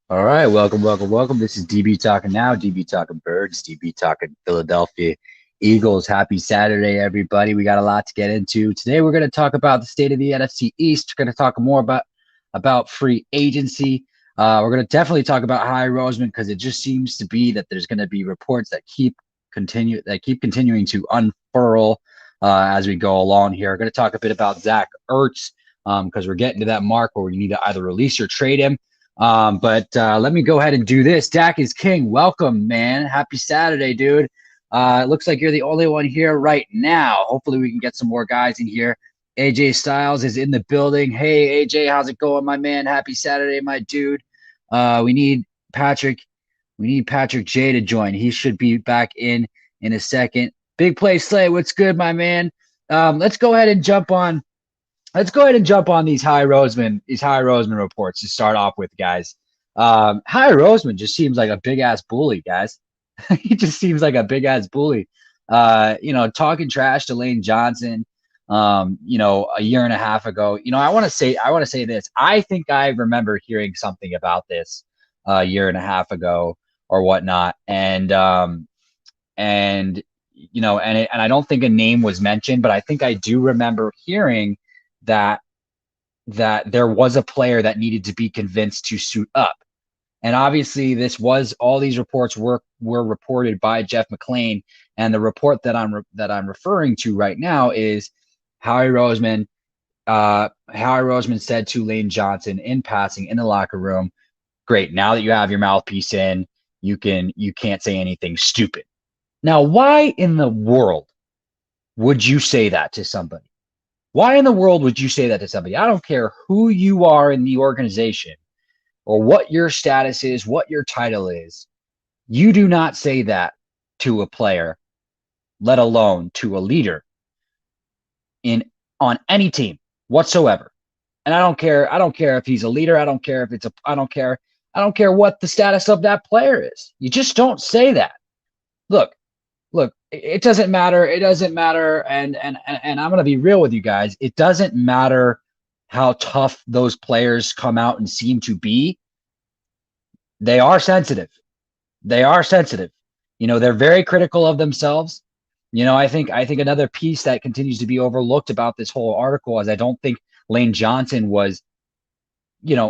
All right, welcome. This is DB talking now. DB talking birds. DB talking Philadelphia Eagles. Happy Saturday, everybody. We got a lot to get into today. We're going to talk about the state of the NFC East. We're going to talk more about free agency. We're going to definitely talk about Howie Roseman because it just seems to be that there's going to be reports that keep continuing to unfurl as we go along here. We're going to talk a bit about Zach Ertz because we're getting to that mark where we need to either release or trade him. But let me go ahead and do this. Dak is king. Welcome, man. Happy Saturday, dude. It looks like you're the only one here right now. Hopefully we can get some more guys in here. AJ Styles is in the building. Hey, AJ, how's it going, my man? Happy Saturday, my dude. We need Patrick. We need Patrick J to join. He should be back in a second. Big play Slay. What's good, my man? Let's go ahead and jump on these High Roseman reports to start off with, guys. High Roseman just seems like a big ass bully, guys. He just seems like a big ass bully. Talking trash to Lane Johnson. A year and a half ago. I want to say this. I think I remember hearing something about this a year and a half ago or whatnot, and I don't think a name was mentioned, but I think I do remember hearing that there was a player that needed to be convinced to suit up. And obviously all these reports were reported by Jeff McLean. And the report that I'm referring to right now is Howie Roseman said to Lane Johnson in passing in the locker room, great, now that you have your mouthpiece in, you can't say anything stupid. Now, why in the world would you say that to somebody? Why in the world would you say that to somebody? I don't care who you are in the organization or what your status is, what your title is. You do not say that to a player, let alone to a leader on any team whatsoever. And I don't care if he's a leader. I don't care what the status of that player is. You just don't say that. Look, it doesn't matter. And I'm going to be real with you guys. It doesn't matter how tough those players come out and seem to be. They are sensitive. They're very critical of themselves. I think another piece that continues to be overlooked about this whole article is I don't think Lane Johnson was,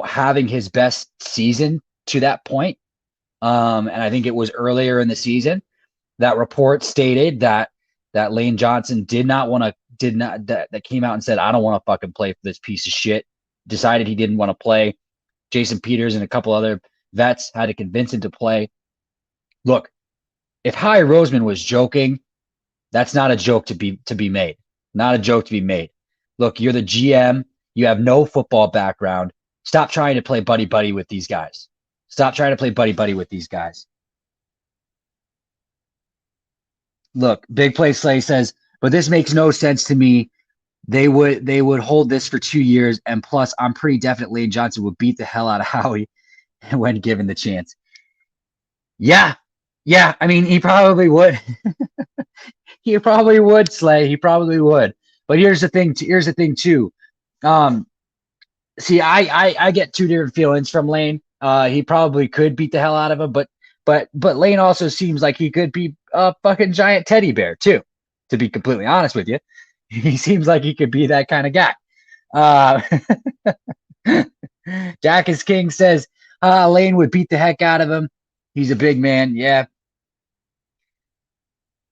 having his best season to that point. And I think it was earlier in the season. That report stated that Lane Johnson that came out and said, I don't want to fucking play for this piece of shit. Decided he didn't want to play. Jason Peters and a couple other vets had to convince him to play. Look, if Howie Roseman was joking, that's not a joke to be made. Not a joke to be made. Look, you're the GM. You have no football background. Stop trying to play buddy-buddy with these guys. Look, Big Play Slay says, but this makes no sense to me. They would hold this for 2 years, and plus, I'm pretty definite Lane Johnson would beat the hell out of Howie when given the chance. Yeah. I mean, he probably would. He probably would, Slay. He probably would. But here's the thing too. See, I get two different feelings from Lane. He probably could beat the hell out of him, but Lane also seems like he could be a fucking giant teddy bear too, to be completely honest with you. He seems like he could be that kind of guy. Dak is King says Lane would beat the heck out of him. He's a big man. Yeah.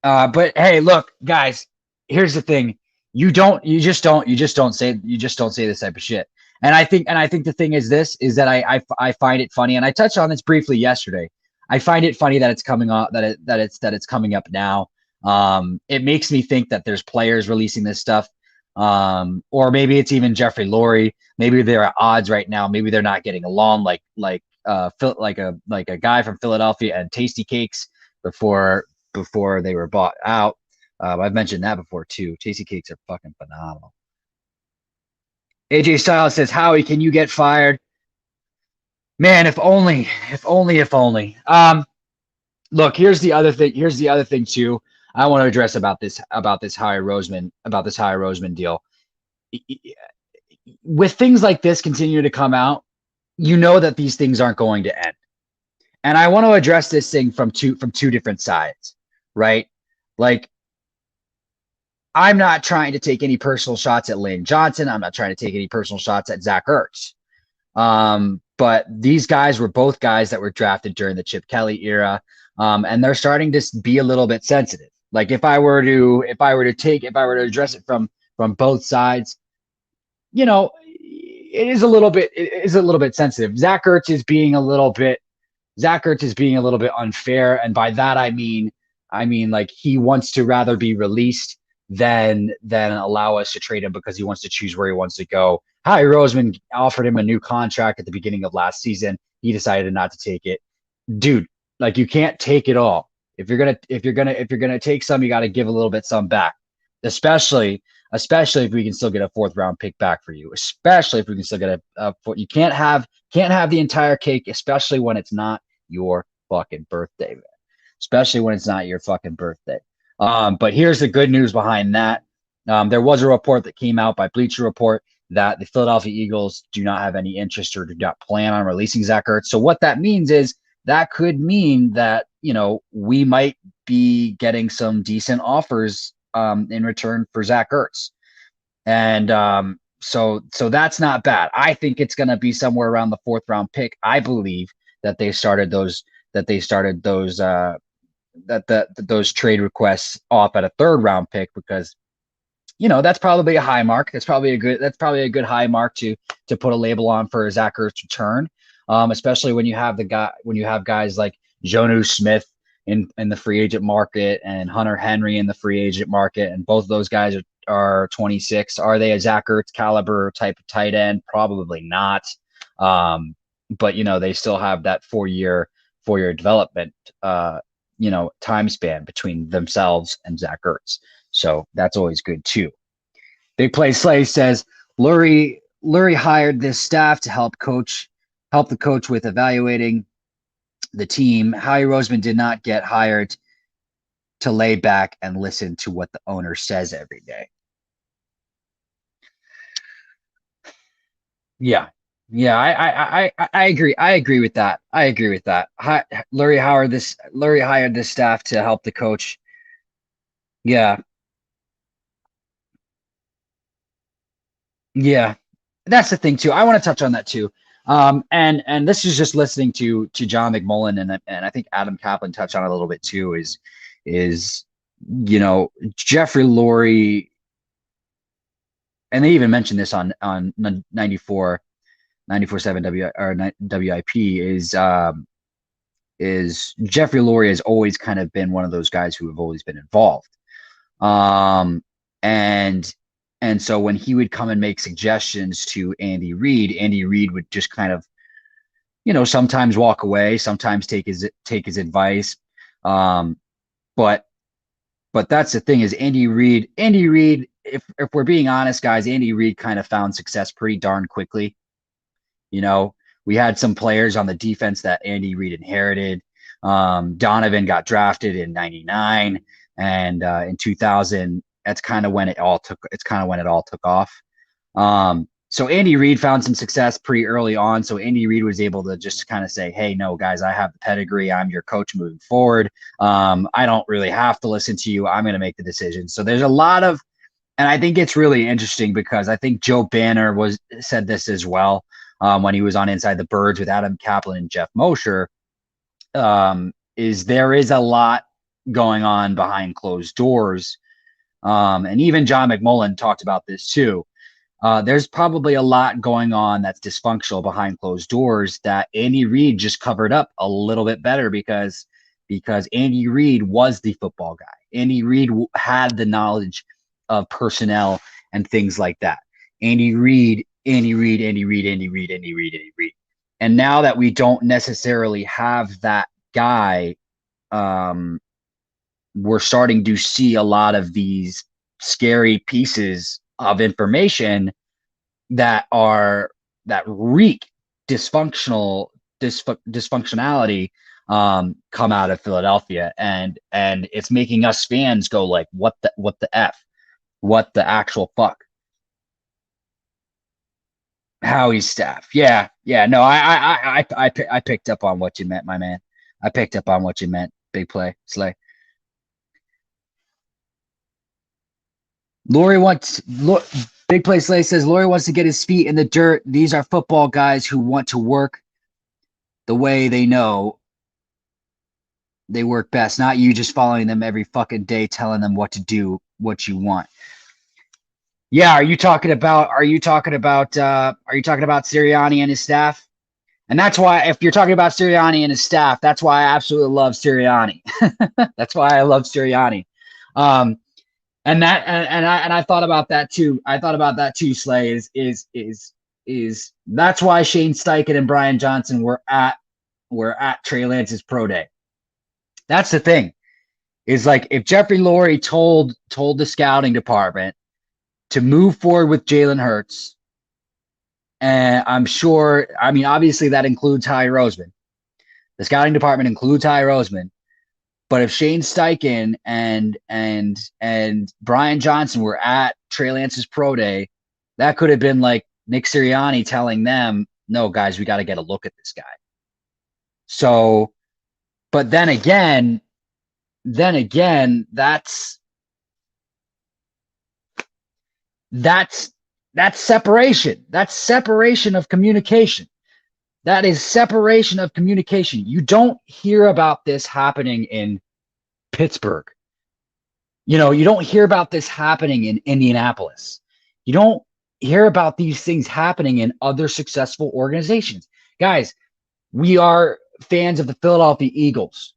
But hey, look, guys, here's the thing. You just don't say this type of shit. And I think the thing is that I find it funny, and I touched on this briefly yesterday. I find it funny that it's coming up, that it's coming up now. It makes me think that there's players releasing this stuff, or maybe it's even Jeffrey Lurie. Maybe they're at odds right now. Maybe they're not getting along, like a guy from Philadelphia and Tasty Cakes before they were bought out. I've mentioned that before too. Tasty Cakes are fucking phenomenal. AJ Styles says, Howie, can you get fired? Man, if only. Look, here's the other thing too. I want to address about this Howie Roseman deal. With things like this continue to come out, you know that these things aren't going to end. And I want to address this thing from two different sides, right? Like, I'm not trying to take any personal shots at Lane Johnson. I'm not trying to take any personal shots at Zach Ertz. But these guys were both guys that were drafted during the Chip Kelly era, and they're starting to be a little bit sensitive. Like if I were to address it from both sides, it is a little bit sensitive. Zach Ertz is being a little bit unfair, and by that I mean like he wants to rather be released than allow us to trade him because he wants to choose where he wants to go. Howie Roseman offered him a new contract at the beginning of last season. He decided not to take it. Dude, like you can't take it all. If you're gonna take some, you got to give a little bit some back. Especially if we can still get a 4th round pick back for you. Especially if we can still get you can't have the entire cake, especially when it's not your fucking birthday, man. Especially when it's not your fucking birthday. But here's the good news behind that. There was a report that came out by Bleacher Report that the Philadelphia Eagles do not have any interest or do not plan on releasing Zach Ertz. So what that means is that could mean that, we might be getting some decent offers in return for Zach Ertz. And so that's not bad. I think it's going to be somewhere around the 4th round pick. I believe that they started those those trade requests off at a 3rd round pick because that's probably a high mark. That's probably a good high mark to put a label on for a Zach Ertz return. Especially when you have guys like Jonnu Smith in the free agent market and Hunter Henry in the free agent market, and both of those guys are 26. Are they a Zach Ertz caliber type of tight end? Probably not. But they still have that 4-year development time span between themselves and Zach Ertz. So that's always good too. Big Play Slay says Lurie hired this staff to help the coach with evaluating the team. Howie Roseman did not get hired to lay back and listen to what the owner says every day. Yeah. Yeah, I agree. I agree with that. Lurie hired this staff to help the coach. Yeah. Yeah. That's the thing too. I want to touch on that too. And this is just listening to John McMullen and I think Adam Kaplan touched on it a little bit too, is Jeffrey Lurie, and they even mentioned this on 94.7 WIP is Jeffrey Lurie has always kind of been one of those guys who have always been involved. And so when he would come and make suggestions to Andy Reid would just kind of, sometimes walk away, sometimes take his advice. But that's the thing is Andy Reid, if we're being honest, guys, Andy Reid kind of found success pretty darn quickly. We had some players on the defense that Andy Reid inherited. Donovan got drafted in '99, and in 2000, that's kind of when it all took. It's kind of when it all took off. So Andy Reid found some success pretty early on. So Andy Reid was able to just kind of say, "Hey, no, guys, I have the pedigree. I'm your coach moving forward. I don't really have to listen to you. I'm going to make the decision." So there's a lot of, and I think it's really interesting because I think Joe Banner said this as well when he was on Inside the Birds with Adam Kaplan and Jeff Mosher. Is there is a lot going on behind closed doors. And even John McMullen talked about this too. There's probably a lot going on that's dysfunctional behind closed doors that Andy Reid just covered up a little bit better because Andy Reid was the football guy. Andy Reid had the knowledge of personnel and things like that. Andy Reid. And now that we don't necessarily have that guy, we're starting to see a lot of these scary pieces of information that wreak dysfunctionality come out of Philadelphia, and it's making us fans go like, what the F, what the actual fuck. Howie's staff. Yeah. No, I picked up on what you meant, my man. I picked up on what you meant. Big play, Slay. Big play Slay says Laurie wants to get his feet in the dirt. These are football guys who want to work the way they know they work best, not you just following them every fucking day, telling them what to do, what you want. Yeah, are you talking about Sirianni and his staff? And that's why, if you're talking about Sirianni and his staff, that's why I absolutely love Sirianni. That's why I love Sirianni. And I thought about that too. I thought about that too, Slay, is that's why Shane Steichen and Brian Johnson were at Trey Lance's pro day. That's the thing. Is like if Jeffrey Lurie told the scouting department to move forward with Jalen Hurts, and I'm sure, I mean, obviously that includes Howie Roseman. The scouting department includes Howie Roseman. But if Shane Steichen and Brian Johnson were at Trey Lance's pro day, that could have been like Nick Sirianni telling them, no, guys, we got to get a look at this guy. So, but then again, that's separation. That's separation of communication. That is separation of communication. You don't hear about this happening in Pittsburgh. You don't hear about this happening in Indianapolis. You don't hear about these things happening in other successful organizations. Guys, we are fans of the Philadelphia Eagles,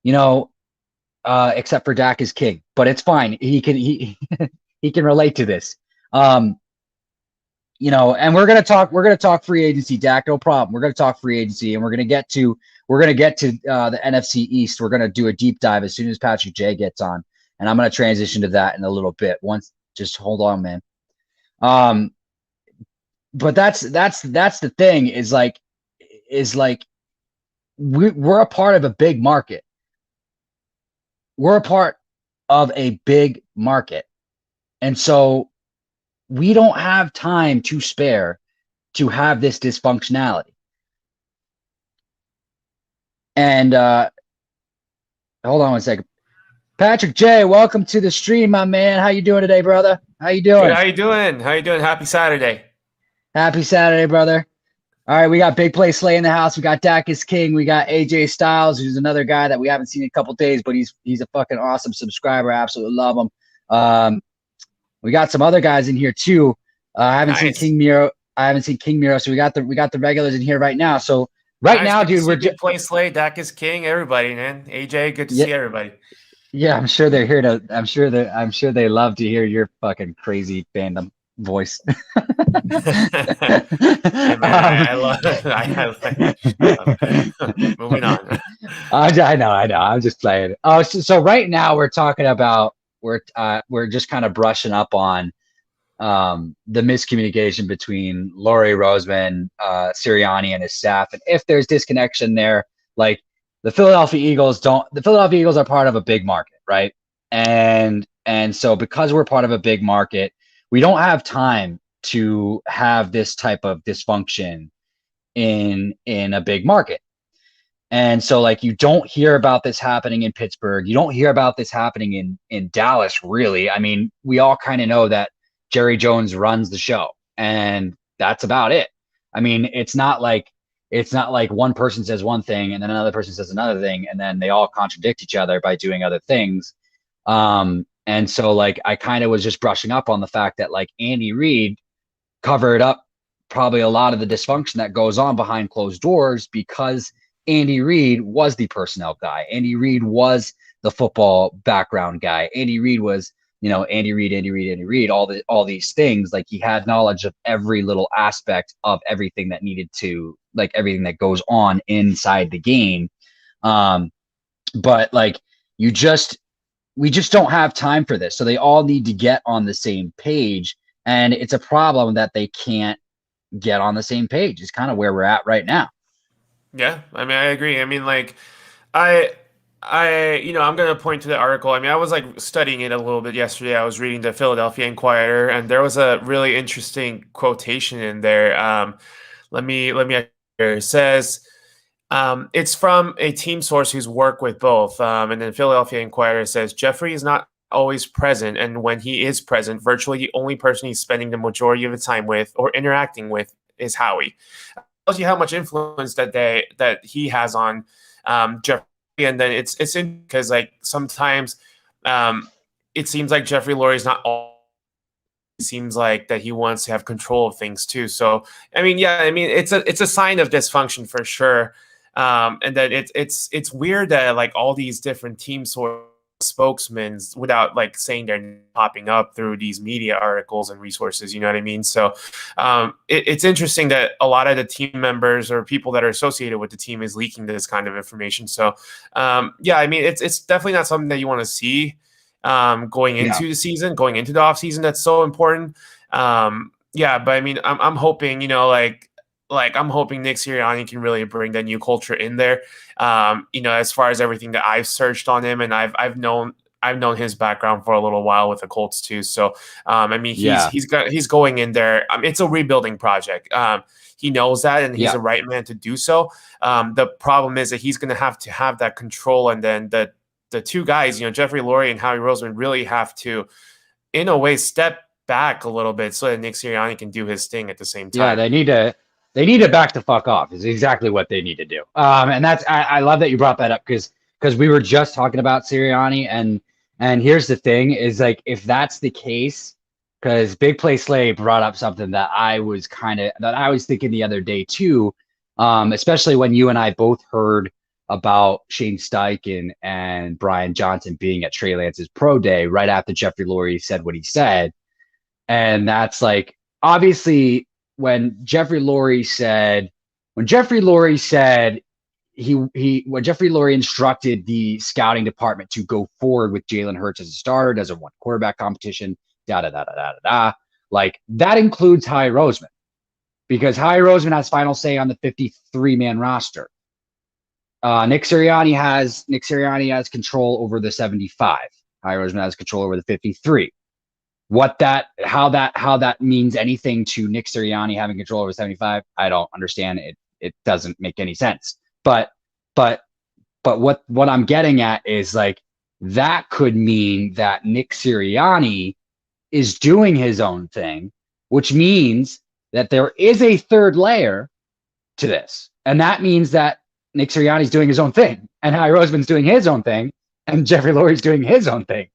except for Dak is king, but it's fine. He can relate to this. And we're gonna talk free agency, Dak. No problem. We're gonna talk free agency, and we're gonna get to the NFC East. We're gonna do a deep dive as soon as Patrick J gets on, and I'm gonna transition to that in a little bit. Just hold on, man. But that's the thing is like we're a part of a big market. We're a part of a big market, and so we don't have time to spare to have this dysfunctionality. And hold on one second. Patrick J, welcome to the stream, my man. How you doing today, brother? How you doing? Good, how you doing? Happy Saturday. Happy Saturday, brother. All right, we got Big Play Slay in the house. We got Dak is King. We got AJ Styles, who's another guy that we haven't seen in a couple days, but he's a fucking awesome subscriber. I absolutely love him. We got some other guys in here too. I haven't seen King Miro. So we got the regulars in here right now. So now, dude, we're Big Play Slay, Dak is King, everybody, man. AJ, good to see everybody. Yeah, I'm sure they're here to. I'm sure they love to hear your fucking crazy fandom voice. Hey, man, I love it. Moving on. I know. I'm just playing. Oh, so right now we're talking about we're just kind of brushing up on the miscommunication between Laurie Roseman, Sirianni, and his staff, and if there's disconnection there, like the Philadelphia Eagles are part of a big market, right? And so because we're part of a big market, we don't have time to have this type of dysfunction in a big market. And so like you don't hear about this happening in Pittsburgh. You don't hear about this happening in Dallas, really. I mean, we all kind of know that Jerry Jones runs the show, and that's about it. I mean, it's not like one person says one thing and then another person says another thing, and then they all contradict each other by doing other things. And so like I kind of was just brushing up on the fact that like Andy Reid covered up probably a lot of the dysfunction that goes on behind closed doors, because Andy Reid was the personnel guy. Andy Reid was the football background guy. Andy Reid was, Andy Reid, all these things. Like he had knowledge of every little aspect of everything that needed to, like everything that goes on inside the game. But like we just don't have time for this. So they all need to get on the same page. And it's a problem that they can't get on the same page. It's kind of where we're at right now. Yeah, I mean, I agree. I mean, like, I I'm going to point to the article. I mean, I was like studying it a little bit yesterday. I was reading the Philadelphia Inquirer, and there was a really interesting quotation in there. Let me here. It says, it's from a team source who's worked with both. And then Philadelphia Inquirer says Jeffrey is not always present, and when he is present, virtually the only person he's spending the majority of the time with or interacting with is Howie. It tells you how much influence that he has on Jeffrey. And then it's in because like sometimes it seems like Jeffrey Lurie's not all. It seems like that he wants to have control of things too. So I mean, yeah, I mean it's a sign of dysfunction for sure. And then it's weird that like all these different team sort spokesmen without like saying they're popping up through these media articles and resources, you know what I mean? So it's interesting that a lot of the team members or people that are associated with the team is leaking this kind of information. So yeah, I mean it's definitely not something that you want to see going into the season, going into the offseason. That's so important. Yeah, but I mean I'm hoping, I'm hoping Nick Sirianni can really bring that new culture in there. As far as everything that I've searched on him, and I've known his background for a little while with the Colts too. So, I mean, he's going in there. It's a rebuilding project. He knows that, and he's the right man to do so. The problem is that he's going to have that control, and then the two guys, Jeffrey Lurie and Howie Roseman, really have to, in a way, step back a little bit so that Nick Sirianni can do his thing at the same time. Yeah, they need to back the fuck off is exactly what they need to do. And that's I love that you brought that up because we were just talking about Sirianni and here's the thing is like if that's the case, because Big Play Slay brought up something that I was thinking the other day too, especially when you and I both heard about Shane Steichen and Brian Johnson being at Trey Lance's pro day right after Jeffrey Lurie said what he said. And that's like obviously when Jeffrey Lurie instructed the scouting department to go forward with Jalen Hurts as a starter, doesn't want quarterback competition, like that includes Howie Roseman because Howie Roseman has final say on the 53-man roster. Nick Sirianni has control over the 75. Howie Roseman has control over the 53. How that means anything to Nick Sirianni having control over 75, I don't understand. It doesn't make any sense. But what I'm getting at is like that could mean that Nick Sirianni is doing his own thing, which means that there is a third layer to this. And that means that Nick Sirianni's doing his own thing and Howie Roseman's doing his own thing and Jeffrey Lurie's doing his own thing.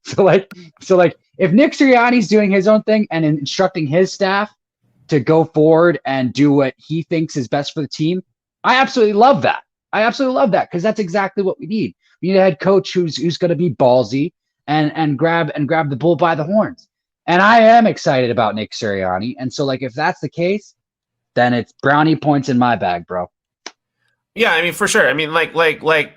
So like if Nick Sirianni's doing his own thing and instructing his staff to go forward and do what he thinks is best for the team, I absolutely love that. Because that's exactly what we need. We need a head coach who's going to be ballsy and grab the bull by the horns. And I am excited about Nick Sirianni. And so like if that's the case, then it's brownie points in my bag, bro. Yeah, I mean, for sure. I mean, like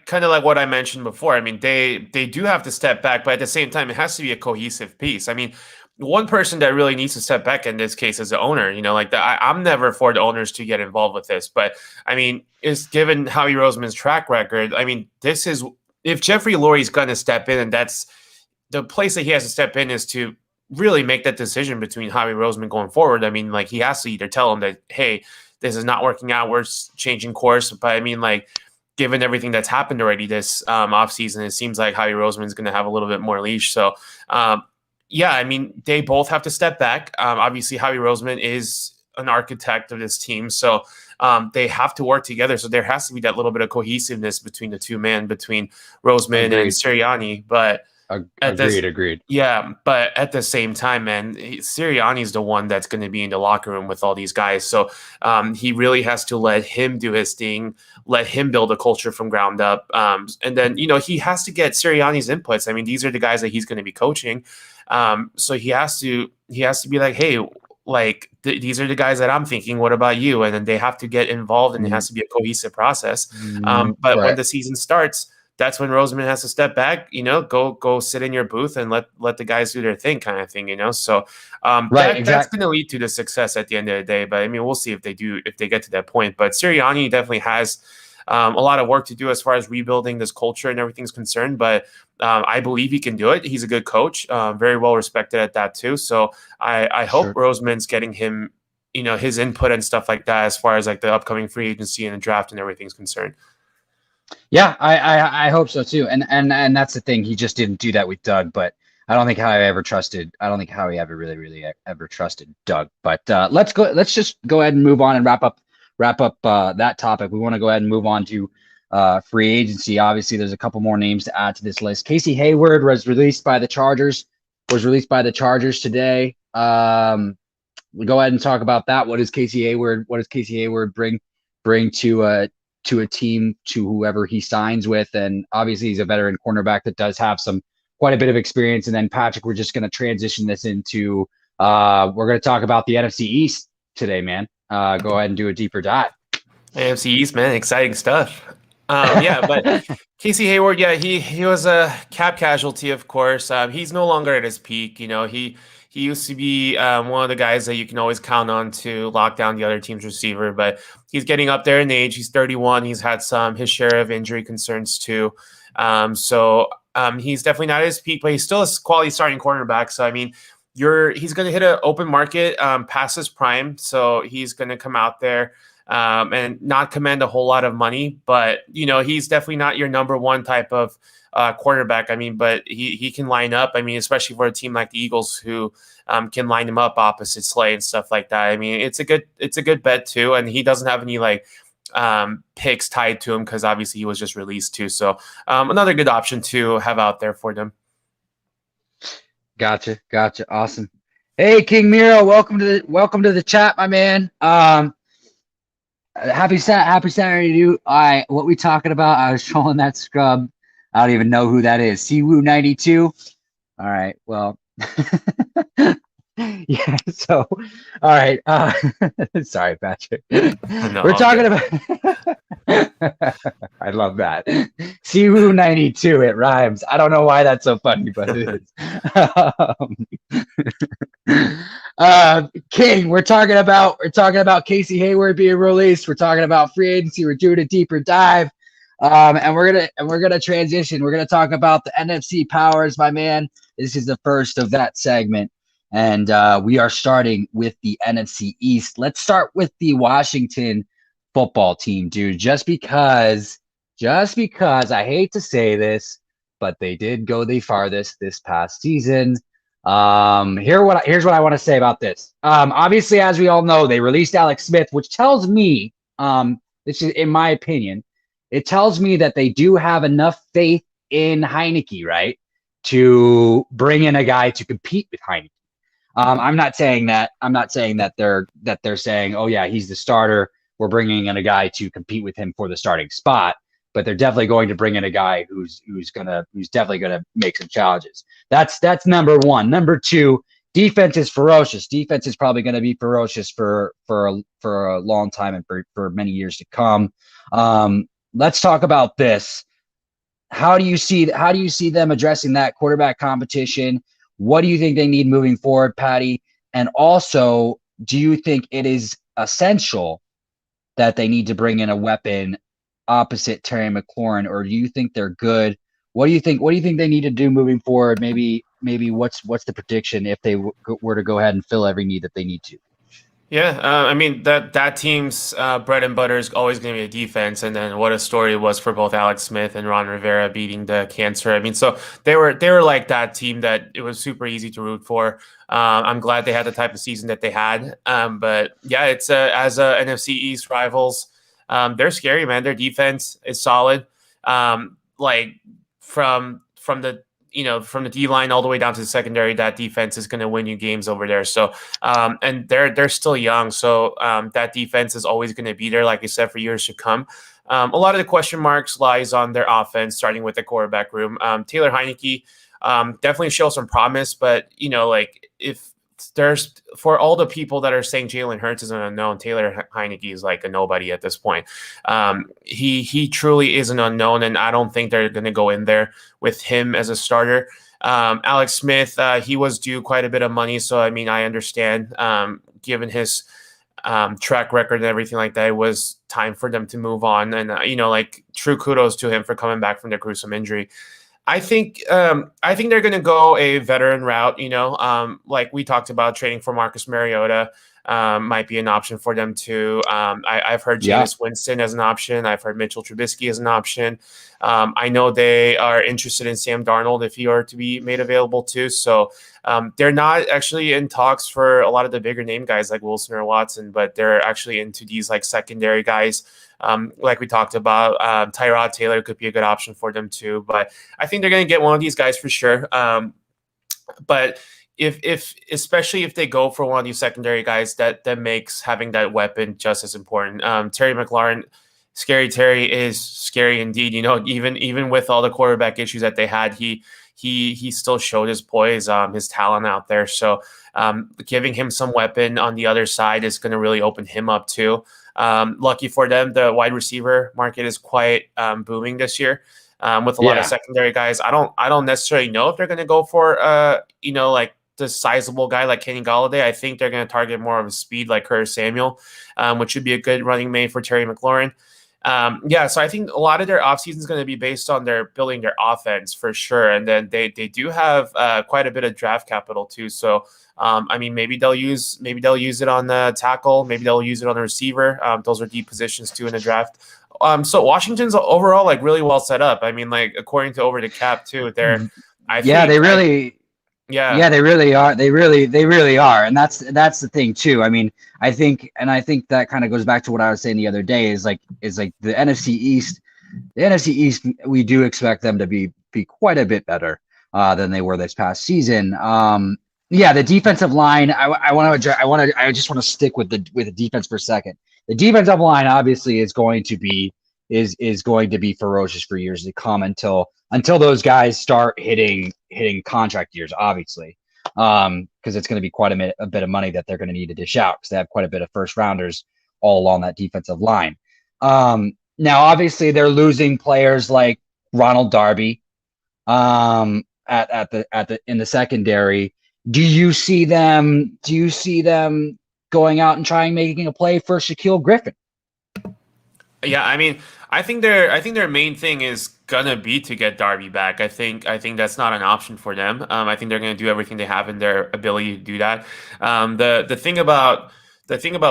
kind of like what I mentioned before. I mean, they do have to step back, but at the same time, it has to be a cohesive piece. I mean, one person that really needs to step back in this case is the owner. I'm never for the owners to get involved with this, but I mean, is given Howie Roseman's track record. I mean, this is if Jeffrey Lurie's going to step in, and that's the place that he has to step in is to really make that decision between Howie Roseman going forward. I mean, like he has to either tell him that, hey, this is not working out, we're changing course. But I mean, like, given everything that's happened already this offseason, it seems like Howie Roseman's going to have a little bit more leash. So, yeah, I mean, they both have to step back. Obviously, Howie Roseman is an architect of this team. So they have to work together. So there has to be that little bit of cohesiveness between the two men, between Roseman and Sirianni. But Agreed. Yeah, but at the same time, man, Sirianni's the one that's going to be in the locker room with all these guys. So he really has to let him do his thing, let him build a culture from ground up. And then, he has to get Sirianni's inputs. I mean, these are the guys that he's going to be coaching. So he has to be like, hey, like these are the guys that I'm thinking. What about you? And then they have to get involved, and it has to be a cohesive process. But when the season starts, that's when Roseman has to step back, go sit in your booth and let the guys do their thing kind of thing, So that's going to lead to the success at the end of the day. But I mean, we'll see if they get to that point. But Sirianni definitely has A lot of work to do as far as rebuilding this culture and everything's concerned, but I believe he can do it. He's a good coach, very well respected at that too. So I hope Roseman's getting him, his input and stuff like that as far as like the upcoming free agency and the draft and everything's concerned. Yeah, I hope so too. And that's the thing. He just didn't do that with Doug, but I don't think Howie ever really ever trusted Doug. But let's just go ahead and move on and wrap up that topic. We want to go ahead and move on to free agency. Obviously, there's a couple more names to add to this list. Casey Hayward was released by the Chargers today. We'll go ahead and talk about that. What does Casey Hayward bring to a team, to whoever he signs with? And obviously he's a veteran cornerback that does have quite a bit of experience. And then Patrick, we're just going to transition this into we're going to talk about the NFC East today, man. Go ahead and do a deeper dive. NFC East, man, exciting stuff. But Casey Hayward, he was a cap casualty, of course. He's no longer at his peak. He used to be one of the guys that you can always count on to lock down the other team's receiver, but he's getting up there in age. He's 31. He's had his share of injury concerns too. He's definitely not at his peak, but he's still a quality starting cornerback. So, I mean, he's going to hit an open market past his prime. So he's going to come out there and not command a whole lot of money, but he's definitely not your number one type of cornerback. I mean, but he can line up. I mean, especially for a team like the Eagles who can line him up opposite Slay and stuff like that. I mean, it's a good bet too, and he doesn't have any picks tied to him because obviously he was just released too. So another good option to have out there for them. Gotcha. Awesome. Hey, King Miro, welcome to the chat, my man. Happy Saturday to you. What we talking about? I was trolling that scrub. I don't even know who that is. Siwoo 92. All right. Well, yeah. So, all right. Sorry, Patrick. No, we're talking about. I love that. Siwoo 92. It rhymes. I don't know why that's so funny, but it is. King, we're talking about Casey Hayward being released. We're talking about free agency. We're doing a deeper dive. And we're gonna transition. We're gonna talk about the NFC powers, my man. This is the first of that segment, and we are starting with the NFC East. Let's start with the Washington football team, dude. Just because I hate to say this, but they did go the farthest this past season. Here's what I want to say about this. Obviously, as we all know, they released Alex Smith, which tells me, this is in my opinion. It tells me that they do have enough faith in Heinicke, right, to bring in a guy to compete with Heinicke. I'm not saying that they're saying, oh yeah, he's the starter, we're bringing in a guy to compete with him for the starting spot, but they're definitely going to bring in a guy who's definitely gonna make some challenges. That's number one. Number two, defense is ferocious. Defense is probably going to be ferocious for a long time and for many years to come. Let's talk about this. How do you see them addressing that quarterback competition? What do you think they need moving forward, Patty? And also, do you think it is essential that they need to bring in a weapon opposite Terry McLaurin, or do you think they're good? What do you think they need to do moving forward? Maybe what's the prediction if they were to go ahead and fill every need that they need to? Yeah, I mean that team's bread and butter is always going to be a defense, and then what a story it was for both Alex Smith and Ron Rivera beating the cancer. I mean, so they were like that team that it was super easy to root for. I'm glad they had the type of season that they had. But yeah, it's as a NFC East rivals, they're scary, man. Their defense is solid. Like from the from the D line all the way down to the secondary, that defense is going to win you games over there. So, and they're still young. So, that defense is always going to be there, like I said, for years to come. A lot of the question marks lies on their offense, starting with the quarterback room. Taylor Heinicke, definitely shows some promise, but if there's, for all the people that are saying Jalen Hurts is an unknown, Taylor Heinicke is like a nobody at this point. He truly is an unknown, and I don't think they're going to go in there with him as a starter. Alex Smith, he was due quite a bit of money, so I mean, I understand given his track record and everything like that, it was time for them to move on. And like true kudos to him for coming back from their gruesome injury. I think they're going to go a veteran route. Like we talked about, trading for Marcus Mariota might be an option for them too. I've heard Jameis Winston as an option. I've heard Mitchell Trubisky as an option. I know they are interested in Sam Darnold if he were to be made available too. So they're not actually in talks for a lot of the bigger name guys like Wilson or Watson, but they're actually into these like secondary guys. Like we talked about, Tyrod Taylor could be a good option for them too. But I think they're going to get one of these guys for sure. But especially if they go for one of these secondary guys, that makes having that weapon just as important. Terry McLaurin, Scary Terry is scary indeed. Even with all the quarterback issues that they had, he still showed his poise, his talent out there. So giving him some weapon on the other side is going to really open him up too. Lucky for them, the wide receiver market is quite booming this year. With a lot of secondary guys. I don't necessarily know if they're going to go for like the sizable guy like Kenny Galladay. I think they're going to target more of a speed like Curtis Samuel, which would be a good running mate for Terry McLaurin. So I think a lot of their offseason is going to be based on their building their offense for sure. And then they do have quite a bit of draft capital too. So maybe they'll use it on the tackle, maybe they'll use it on the receiver. Those are deep positions too in the draft. So Washington's overall like really well set up. I mean, like according to Over the Cap too, they really are. They really are. And that's the thing too. I mean, I think that kind of goes back to what I was saying the other day is like the NFC East. The NFC East, we do expect them to be quite a bit better than they were this past season. The defensive line. I just want to stick with the defense for a second. The defensive line obviously is going to be ferocious for years to come until those guys start hitting contract years, obviously, because it's going to be quite a bit of money that they're going to need to dish out because they have quite a bit of first rounders all along that defensive line. Now, obviously, they're losing players like Ronald Darby in the secondary. Do you see them going out and trying making a play for Shaquille Griffin? Yeah, I mean, I think their main thing is gonna be to get Darby back. I think that's not an option for them. I think they're gonna do everything they have in their ability to do that. The thing about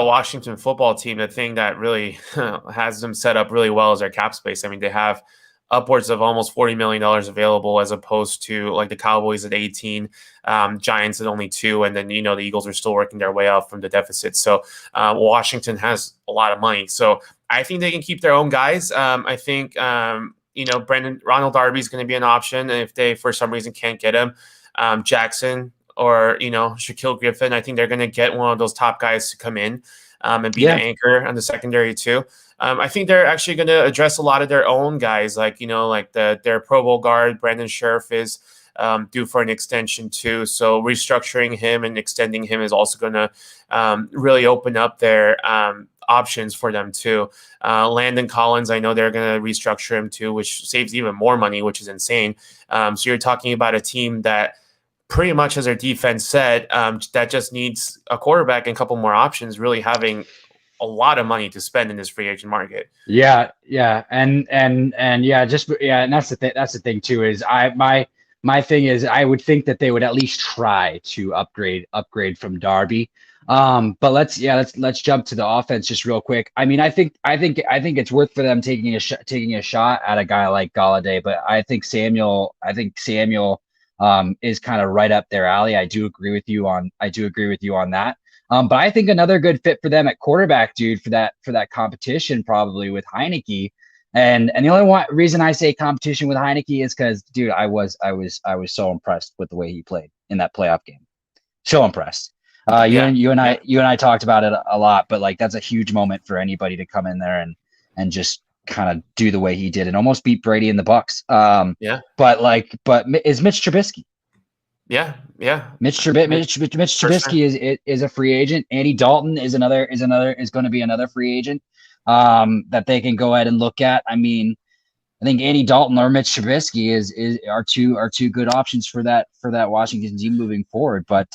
Washington football team, the thing that really has them set up really well is their cap space. I mean, they have upwards of almost $40 million available as opposed to like the Cowboys at 18, Giants at only 2, and then the Eagles are still working their way out from the deficit. So Washington has a lot of money. So I think they can keep their own guys. I think Ronald Darby is going to be an option, and if they for some reason can't get him, Jackson or Shaquille Griffin, I think they're going to get one of those top guys to come in and be the anchor on the secondary too. I think they're actually going to address a lot of their own guys, like their Pro Bowl guard Brandon Scherff is due for an extension too. So restructuring him and extending him is also going to really open up their options for them too. Landon Collins, I know they're going to restructure him too, which saves even more money, which is insane. So you're talking about a team that pretty much has their defense set, that just needs a quarterback and a couple more options, really having a lot of money to spend in this free agent market. And that's the thing too, is my thing is I would think that they would at least try to upgrade from Darby. But let's jump to the offense just real quick. I mean, I think it's worth for them taking a shot at a guy like Galladay, but I think Samuel is kind of right up their alley. I do agree with you on that. But I think another good fit for them at quarterback, dude, for that competition probably with Heinicke. And the only reason I say competition with Heinicke is because, dude, I was so impressed with the way he played in that playoff game. So impressed. You and I talked about it a lot, but like that's a huge moment for anybody to come in there and just kind of do the way he did and almost beat Brady and the Bucks. But is Mitch Trubisky? Yeah. Mitch Trubisky is a free agent. Andy Dalton is going to be another free agent that they can go ahead and look at. I mean, I think Andy Dalton or Mitch Trubisky are two good options for that Washington team moving forward. But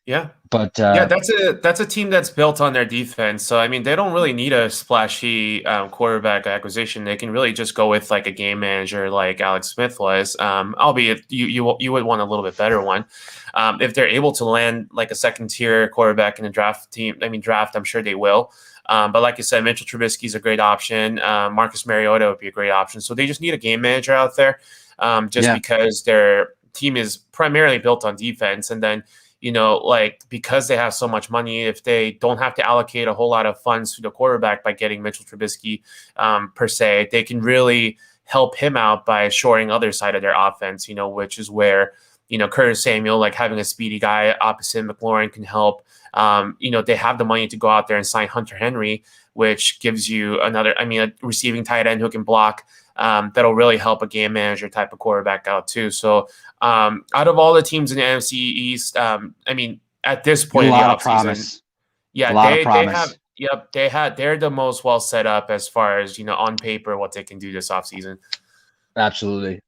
Yeah. But Yeah, that's a team that's built on their defense. So I mean, they don't really need a splashy quarterback acquisition. They can really just go with like a game manager like Alex Smith was. Albeit you would want a little bit better one. If they're able to land like a second tier quarterback in a draft team, I mean draft, I'm sure they will. But like you said, Mitchell Trubisky is a great option. Marcus Mariota would be a great option. So they just need a game manager out there, just because their team is primarily built on defense, and then like because they have so much money, if they don't have to allocate a whole lot of funds to the quarterback by getting Mitchell Trubisky per se, they can really help him out by shoring other side of their offense, which is where, Curtis Samuel, like having a speedy guy opposite Mclaren can help. They have the money to go out there and sign Hunter Henry, which gives you a receiving tight end who can block. That'll really help a game manager type of quarterback out too. So out of all the teams in the NFC East, at this point in the offseason, they're the most well set up as far as, on paper, what they can do this offseason. Absolutely.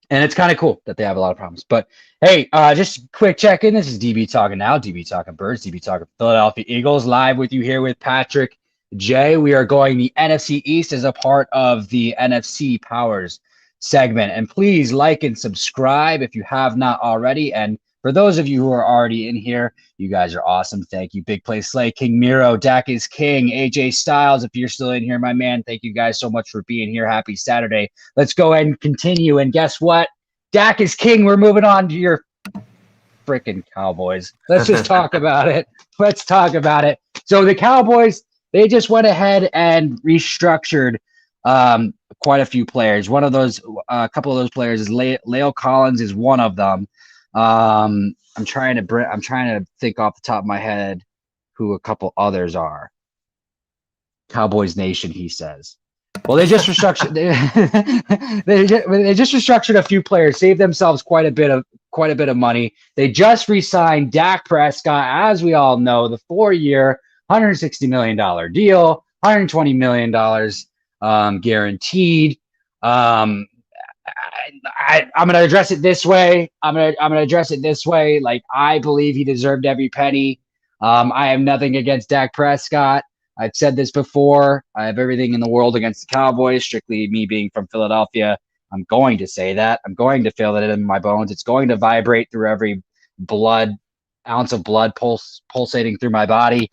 And it's kind of cool that they have a lot of problems. But hey, just quick check-in. This is DB Talking Now, DB Talking Birds, DB Talking Philadelphia Eagles, live with you here with Patrick J. We are going the NFC East as a part of the NFC Powers segment. And please like and subscribe if you have not already. And for those of you who are already in here, you guys are awesome. Thank you. Big Play Slay, King Miro, Dak is King, AJ Styles. If you're still in here, my man, thank you guys so much for being here. Happy Saturday. Let's go ahead and continue. And guess what? Dak is King. We're moving on to your freaking Cowboys. Let's just talk about it. Let's talk about it. So the Cowboys, they just went ahead and restructured quite a few players. One of those, a couple of those players is La'el Collins is one of them. I'm trying to think off the top of my head who a couple others are. Cowboys Nation, he says. Well, they just restructured. they just restructured a few players, saved themselves quite a bit of money. They just re-signed Dak Prescott, as we all know, the 4-year, $160 million deal, $120 million guaranteed. I'm going to address it this way. I'm going to address it this way. Like, I believe he deserved every penny. I have nothing against Dak Prescott. I've said this before. I have everything in the world against the Cowboys, strictly me being from Philadelphia. I'm going to say that. I'm going to feel that in my bones. It's going to vibrate through every ounce of blood pulsating through my body.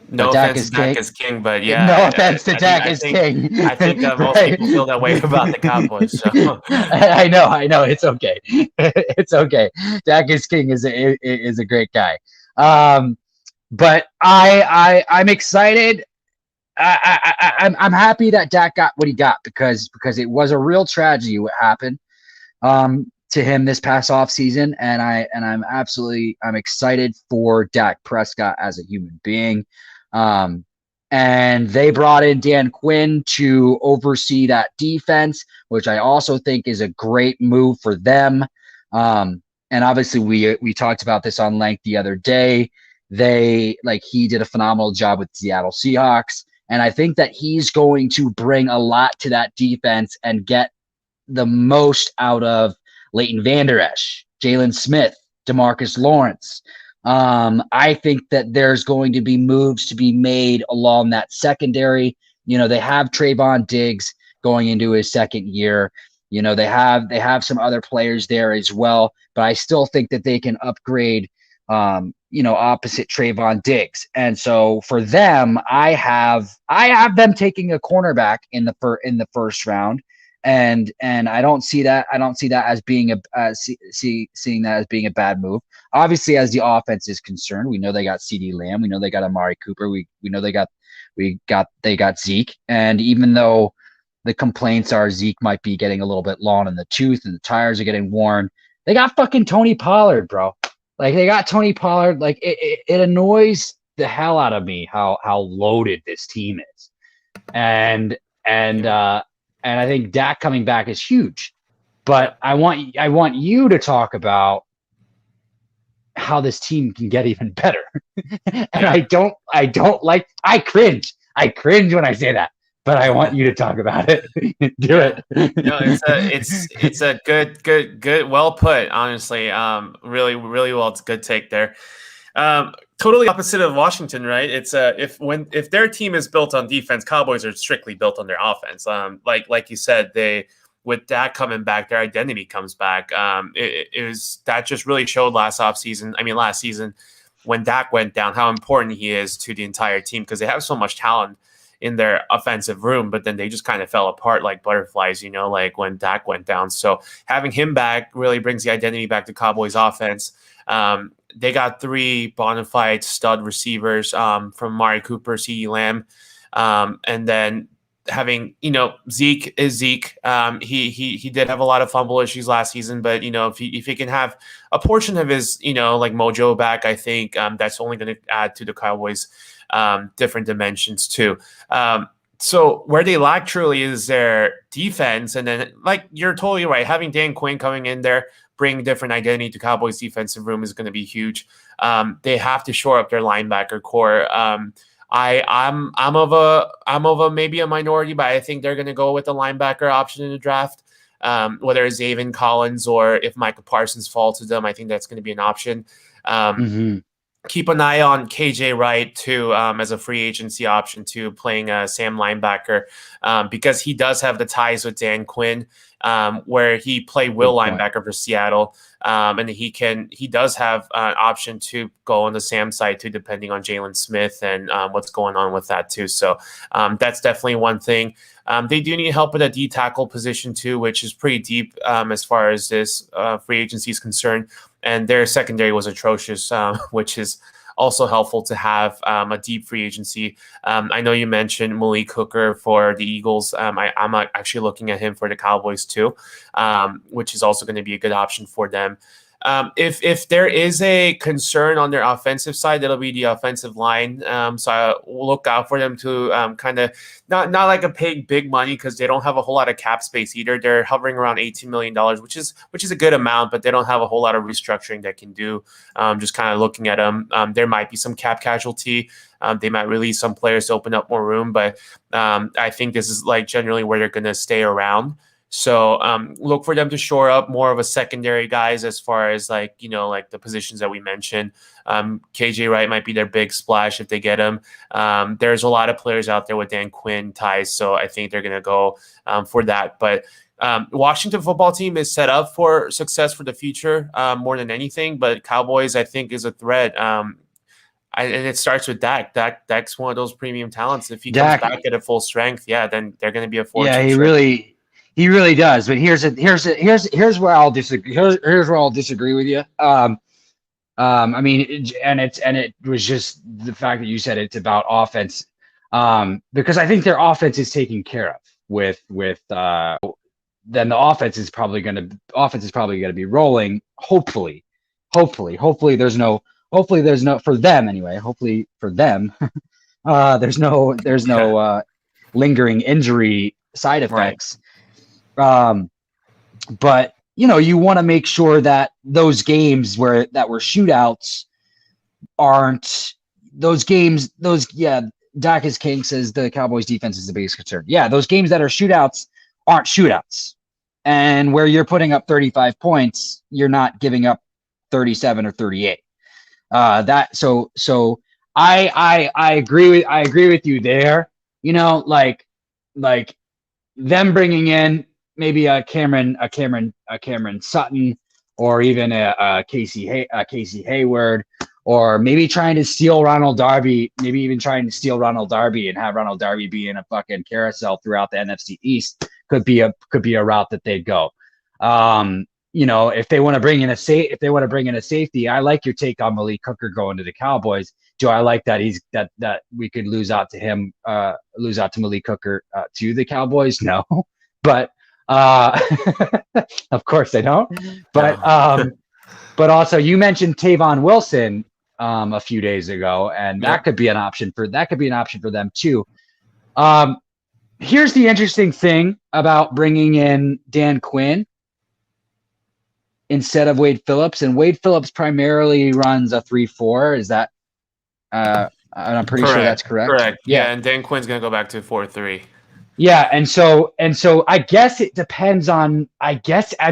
No offense to Dak is King, but yeah. No offense to Dak is King. I think most people feel that way about the Cowboys. So. I know. It's okay. It's okay. Dak is King is a great guy. But I'm excited. I'm happy that Dak got what he got because it was a real tragedy what happened to him this past offseason, and I'm excited for Dak Prescott as a human being. And they brought in Dan Quinn to oversee that defense, which I also think is a great move for them. And obviously we talked about this on length the other day. He did a phenomenal job with Seattle Seahawks. And I think that he's going to bring a lot to that defense and get the most out of Leighton Vander Esch, Jalen Smith, DeMarcus Lawrence. I think that there's going to be moves to be made along that secondary. They have Trayvon Diggs going into his second year. They have some other players there as well, but I still think that they can upgrade opposite Trayvon Diggs. And so for them, I have them taking a cornerback in the first round. And I don't see that. I don't see that as being seeing that as being a bad move. Obviously, as the offense is concerned, we know they got CeeDee Lamb. We know they got Amari Cooper. We know they got Zeke. And even though the complaints are Zeke might be getting a little bit long in the tooth and the tires are getting worn, they got fucking Tony Pollard, bro. Like, they got Tony Pollard. Like, it annoys the hell out of me how loaded this team is. And I think Dak coming back is huge. But I want you to talk about how this team can get even better. And I cringe when I say that. but I want you to talk about it. Do it. No, it's a good, well put. Honestly, really well. It's a good take there. Totally opposite of Washington, right? It's if their team is built on defense, Cowboys are strictly built on their offense. Like you said, with Dak coming back, their identity comes back. That just really showed last season when Dak went down, how important he is to the entire team because they have so much talent in their offensive room, but then they just kind of fell apart like butterflies, like when Dak went down. So having him back really brings the identity back to Cowboys offense. They got 3 bona fide stud receivers from Mari Cooper, CeeDee Lamb, and then having Zeke is Zeke. He did have a lot of fumble issues last season, but if he can have a portion of his like mojo back, I think that's only going to add to the Cowboys different dimensions too. So where they lack truly is their defense, and then like you're totally right, having Dan Quinn coming in there, bring different identity to Cowboys defensive room is going to be huge. They have to shore up their linebacker core. I'm of a maybe a minority, but I think they're going to go with the linebacker option in the draft. Whether it's Zaven Collins or if Micah Parsons falls to them, I think that's going to be an option. Keep an eye on KJ Wright too, as a free agency option too, playing a Sam linebacker, because he does have the ties with Dan Quinn, where he played will linebacker for Seattle, and he does have an option to go on the Sam side too, depending on Jalen Smith and what's going on with that too. So that's definitely one thing. They do need help at a D tackle position too, which is pretty deep as far as this free agency is concerned. And their secondary was atrocious, which is also helpful to have a deep free agency. I know you mentioned Malik Hooker for the Eagles. I'm actually looking at him for the Cowboys too, which is also going to be a good option for them. If there is a concern on their offensive side, that'll be the offensive line. So I will look out for them to kind of not like a big money because they don't have a whole lot of cap space either. They're hovering around $18 million, which is a good amount, but they don't have a whole lot of restructuring that can do. Just kind of looking at them, there might be some cap casualty. They might release some players to open up more room, but I think this is like generally where they're going to stay around. So look for them to shore up more of a secondary guys as far as like the positions that we mentioned. KJ Wright might be their big splash if they get him. There's a lot of players out there with Dan Quinn ties, so I think they're going to go for that. But Washington football team is set up for success for the future more than anything. But Cowboys, I think, is a threat. And it starts with Dak. Dak's one of those premium talents. If he comes back at a full strength, then they're going to be a force. Yeah, he really does. But here's where I'll disagree. Here's where I'll disagree with you. I mean, it was just the fact that you said it's about offense. Because I think their offense is taken care of with then the offense is probably going to be rolling. Hopefully there's no for them anyway. Hopefully for them, there's no lingering injury side effects. Right. But you want to make sure that those games that were shootouts aren't those games. Dak is King says the Cowboys defense is the biggest concern. Yeah, those games that are shootouts aren't shootouts. And where you're putting up 35 points, you're not giving up 37 or 38. So I agree with you there. Like them bringing in maybe a Cameron Sutton, or even a Casey Hayward, or maybe trying to steal Ronald Darby, and have Ronald Darby be in a fucking carousel throughout the NFC East could be a route that they'd go. If they want to bring in a safety, I like your take on Malik Hooker going to the Cowboys. Do I like that that we could lose out to Malik Hooker to the Cowboys? No, but of course I don't. But but also you mentioned Tavon Wilson a few days ago, and that could be an option for them too. Here's the interesting thing about bringing in Dan Quinn instead of Wade Phillips, and Wade Phillips primarily runs a 3-4. Is that? I'm pretty sure that's correct. Correct. Yeah, and Dan Quinn's gonna go back to 4-3. Yeah, and so I guess it depends on. I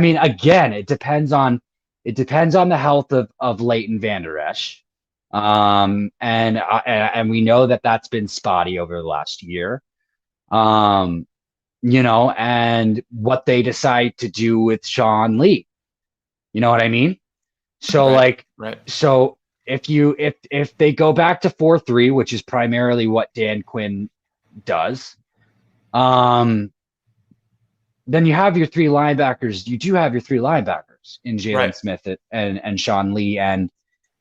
mean, again, it depends on the health of Leighton Vander Esch, and we know that that's been spotty over the last year. Um, and what they decide to do with Sean Lee. You know what I mean? So Right. like, Right. so if they go back to 4-3, which is primarily what Dan Quinn does, um, then you have your three linebackers. You do have your three linebackers in Right. Jalen Smith and Sean Lee and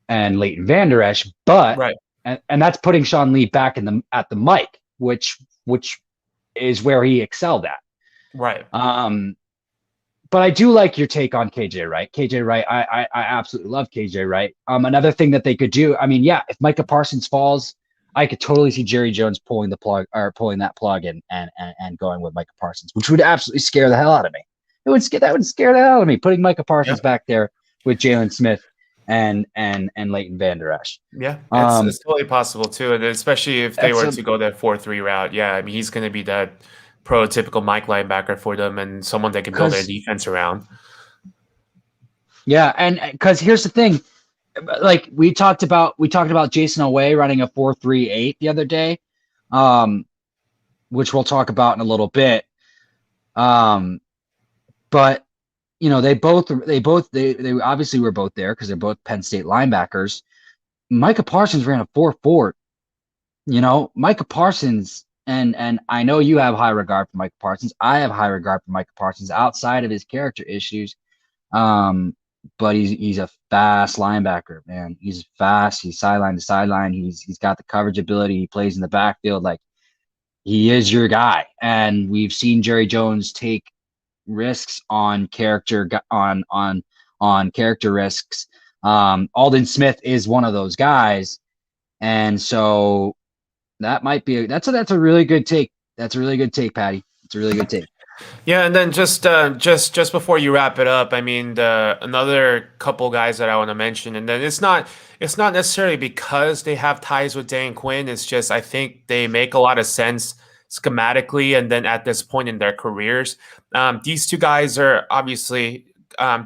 Leighton Vander Esch, but Right. and that's putting Sean Lee back at the mic, which is where he excelled at. Right. But I do like your take on KJ Wright. KJ Wright, I absolutely love KJ Wright. Another thing that they could do, I mean, yeah, if Micah Parsons falls, I could totally see Jerry Jones pulling that plug and going with Micah Parsons, which would absolutely scare the hell out of me. That would scare the hell out of me, putting Micah Parsons Yeah. back there with Jalen Smith and Leighton Vander Esch. Yeah. It's totally possible too, and especially if they were That's to go that 4-3 route. Yeah, I mean, he's going to be that prototypical Mike linebacker for them and someone they can build their defense around. Yeah, and because here's the thing, like we talked about Jason Away running a 4-3-8 the other day, which we'll talk about in a little bit. But they obviously were both there because they're both Penn State linebackers. Micah Parsons ran a 4-4. Micah Parsons, and I know you have high regard for Micah Parsons. I have high regard for Micah Parsons outside of his character issues. But he's a fast linebacker, man. He's fast. He's sideline to sideline. He's got the coverage ability. He plays in the backfield. Like, he is your guy. And we've seen Jerry Jones take risks on character risks. Aldon Smith is one of those guys, and so that might be that's a really good take. That's a really good take, Patty. It's a really good take. Yeah, and then just before you wrap it up, I mean, another couple guys that I want to mention, and then it's not necessarily because they have ties with Dan Quinn. It's just I think they make a lot of sense schematically, and then at this point in their careers, these two guys are obviously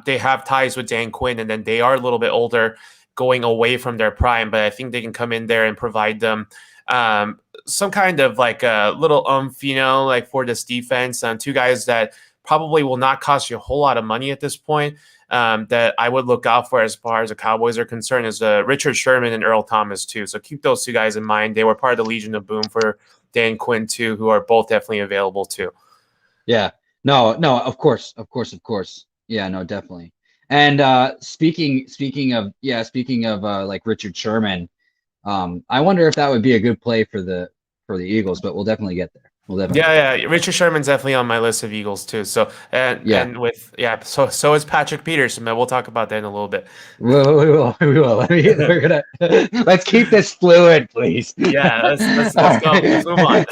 they have ties with Dan Quinn, and then they are a little bit older, going away from their prime, but I think they can come in there and provide them some kind of like a little like for this defense. Two guys that probably will not cost you a whole lot of money at this point. That I would look out for as far as the Cowboys are concerned is Richard Sherman and Earl Thomas too. So keep those two guys in mind. They were part of the Legion of Boom for Dan Quinn too, who are both definitely available too. Yeah. No, of course. Yeah, no, definitely. And speaking of like Richard Sherman, I wonder if that would be a good play for the Eagles, but we'll definitely get there. Yeah. Richard Sherman's definitely on my list of Eagles too. So so is Patrick Peterson. But we'll talk about that in a little bit. We will. Let's keep this fluid, please. Yeah, let's go. Let's move on.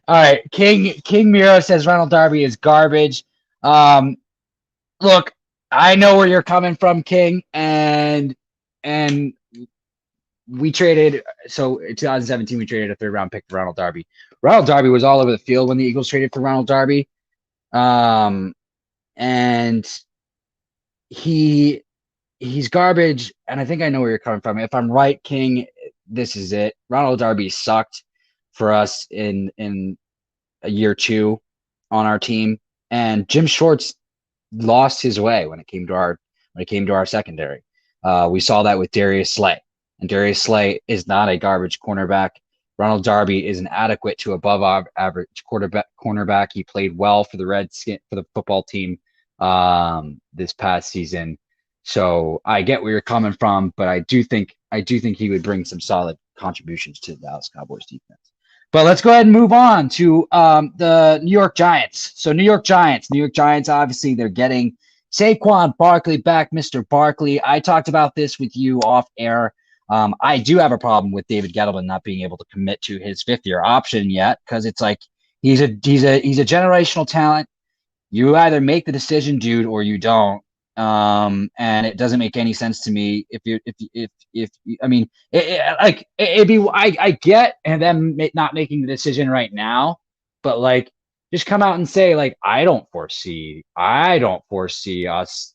All right, King Miro says Ronald Darby is garbage. Look, I know where you're coming from, King, and we traded. So in 2017, we traded a 3rd-round pick for Ronald Darby. Ronald Darby was all over the field when the Eagles traded for Ronald Darby, and he's garbage. And I think I know where you're coming from. If I'm right, King, this is it. Ronald Darby sucked for us in a year 2 on our team, and Jim Schwartz lost his way when it came to our secondary. We saw that with Darius Slay. And Darius Slay is not a garbage cornerback. Ronald Darby is an adequate to above average cornerback. He played well for the football team this past season. So I get where you're coming from, but I do think he would bring some solid contributions to the Dallas Cowboys defense. But let's go ahead and move on to the New York Giants. So New York Giants, obviously they're getting Saquon Barkley back, Mr. Barkley. I talked about this with you off air. I do have a problem with David Gettleman not being able to commit to his 5th-year option yet, because it's like he's a generational talent. You either make the decision, dude, or you don't. And it doesn't make any sense to me I get and them not making the decision right now, but like just come out and say like I don't foresee us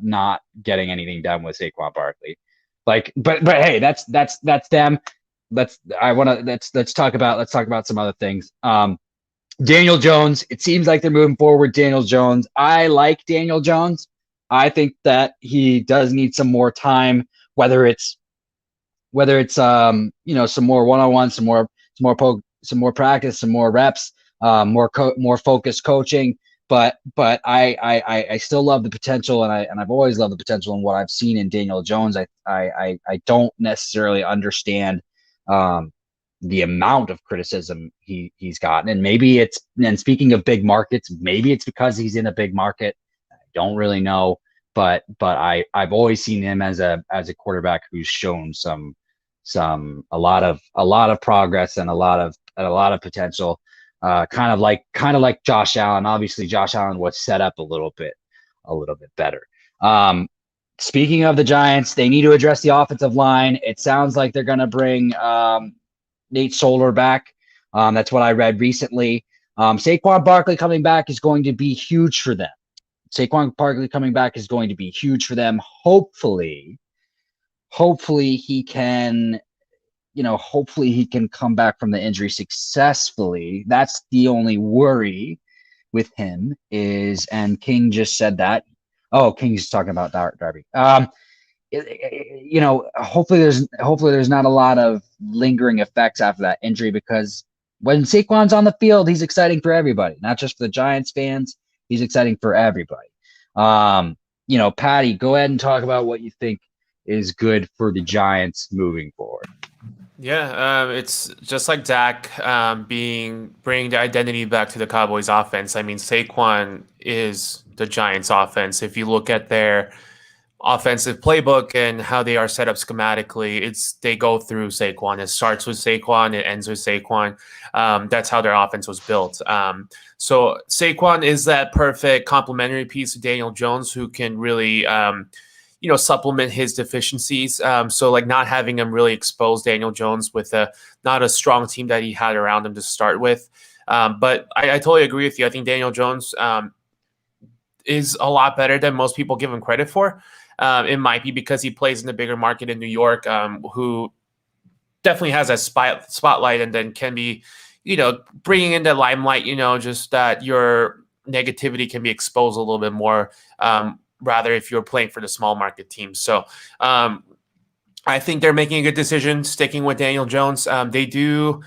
not getting anything done with Saquon Barkley. Like, but hey, that's them. Let's talk about some other things. Daniel Jones, it seems like they're moving forward. Daniel Jones, I like Daniel Jones. I think that he does need some more time, whether it's some more one-on-one, some more practice, some more reps, more focused coaching. But I still love the potential, and I've always loved the potential in what I've seen in Daniel Jones. I don't necessarily understand the amount of criticism he's gotten, and speaking of big markets, maybe it's because he's in a big market. I don't really know, but I've always seen him as a quarterback who's shown a lot of progress and a lot of potential. Kind of like Josh Allen. Obviously, Josh Allen was set up a little bit better. Speaking of the Giants, they need to address the offensive line. It sounds like they're going to bring Nate Solder back. That's what I read recently. Saquon Barkley coming back is going to be huge for them. Hopefully he can come back from the injury successfully. That's the only worry with him and King just said that. Oh, King's talking about Darby. Hopefully there's not a lot of lingering effects after that injury, because when Saquon's on the field, he's exciting for everybody, not just for the Giants fans. He's exciting for everybody. Patty, go ahead and talk about what you think is good for the Giants moving forward. Yeah, it's just like Dak bringing the identity back to the Cowboys offense. I mean, Saquon is the Giants offense. If you look at their offensive playbook and how they are set up schematically, they go through Saquon. It starts with Saquon, it ends with Saquon. That's how their offense was built. So Saquon is that perfect complementary piece to Daniel Jones, who can really supplement his deficiencies. So like not having him really expose Daniel Jones with not a strong team that he had around him to start with. But I totally agree with you. I think Daniel Jones is a lot better than most people give him credit for. It might be because he plays in the bigger market in New York, who definitely has a spotlight and then can be, bringing in the limelight, just that your negativity can be exposed a little bit more, rather if you're playing for the small market teams. So I think they're making a good decision sticking with Daniel Jones. They do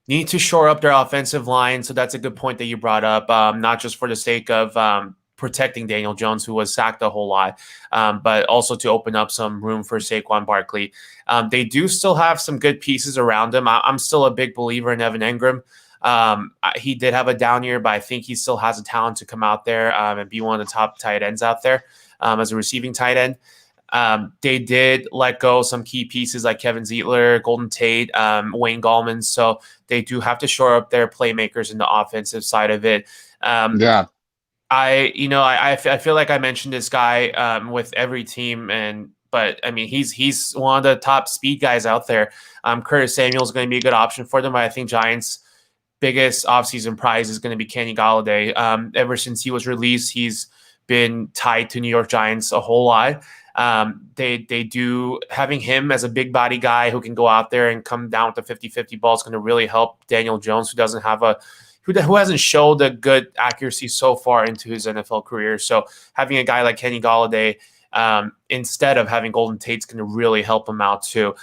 need to shore up their offensive line. So that's a good point that you brought up, not just for the sake of protecting Daniel Jones, who was sacked a whole lot, but also to open up some room for Saquon Barkley. They do still have some good pieces around him. I'm still a big believer in Evan Engram. He did have a down year, but I think he still has a talent to come out there and be one of the top tight ends out there as a receiving tight end. They did let go some key pieces like Kevin Zeitler, Golden Tate, Wayne Gallman. So they do have to shore up their playmakers in the offensive side of it. I feel like I mentioned this guy with every team, but I mean he's one of the top speed guys out there. Curtis Samuel is going to be a good option for them, but I think Giants' biggest offseason prize is going to be Kenny Galladay. Ever since he was released, he's been tied to New York Giants a whole lot. They do having him as a big body guy who can go out there and come down with the 50-50 ball is going to really help Daniel Jones, who hasn't showed a good accuracy so far into his NFL career. So having a guy like Kenny Galladay instead of having Golden Tate's going to really help him out too.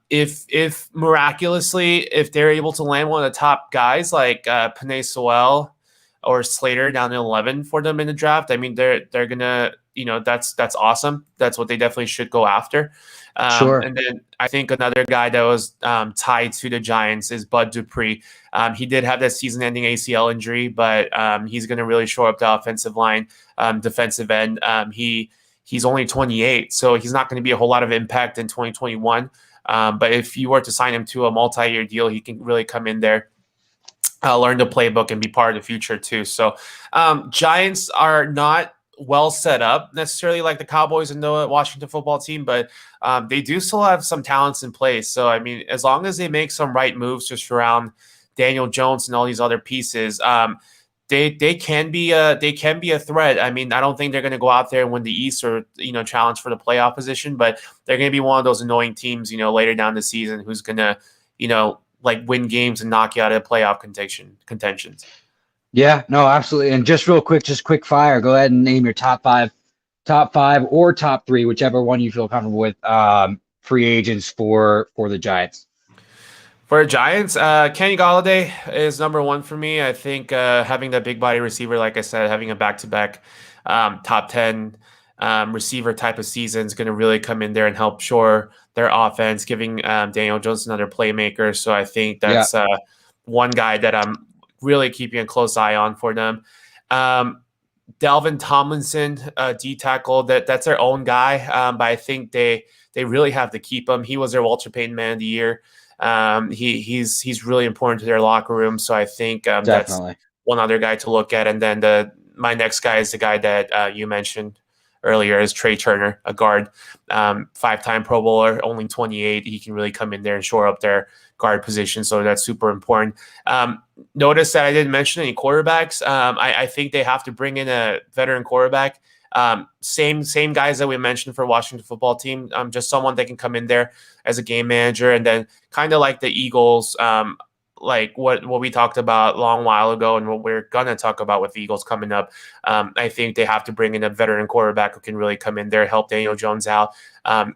If miraculously, if they're able to land one of the top guys like Penei Sewell or Slater down to 11 for them in the draft, I mean, they're gonna, that's awesome. That's what they definitely should go after. Sure. And then I think another guy that was tied to the Giants is Bud Dupree. He did have that season-ending ACL injury, but he's going to really shore up the offensive line, defensive end. He's only 28, so he's not going to be a whole lot of impact in 2021. But if you were to sign him to a multi-year deal, he can really come in there, learn the playbook, and be part of the future too. So Giants are not well set up necessarily like the Cowboys and the Washington football team, but they do still have some talents in place. So, I mean, as long as they make some right moves to surround Daniel Jones and all these other pieces, they can be a threat. I mean, I don't think they're going to go out there and win the East or challenge for the playoff position, but they're going to be one of those annoying teams later down the season who's going to like win games and knock you out of the playoff contentions. Yeah, no, absolutely. And just real quick, just quick fire. Go ahead and name your top five or top three, whichever one you feel comfortable with. Free agents for the Giants. For the Giants, Kenny Galladay is number one for me. I think having that big body receiver, like I said, having a back-to-back top 10 receiver type of season is going to really come in there and help shore their offense, giving Daniel Jones another playmaker. So I think that's one guy that I'm really keeping a close eye on for them. Delvin Tomlinson, D tackle, that's their own guy, but I think they really have to keep him. He was their Walter Payton Man of the Year. He's really important to their locker room, so I think that's one other guy to look at. And then my next guy is the guy that you mentioned earlier, is Trey Turner, a guard, 5-time Pro Bowler, only 28. He can really come in there and shore up their guard position, so that's super important. Notice that I didn't mention any quarterbacks. I think they have to bring in a veteran quarterback. Same guys that we mentioned for Washington football team, just someone that can come in there as a game manager, and then kind of like the Eagles, like what we talked about a long while ago and what we're going to talk about with the Eagles coming up. I think they have to bring in a veteran quarterback who can really come in there, help Daniel Jones out.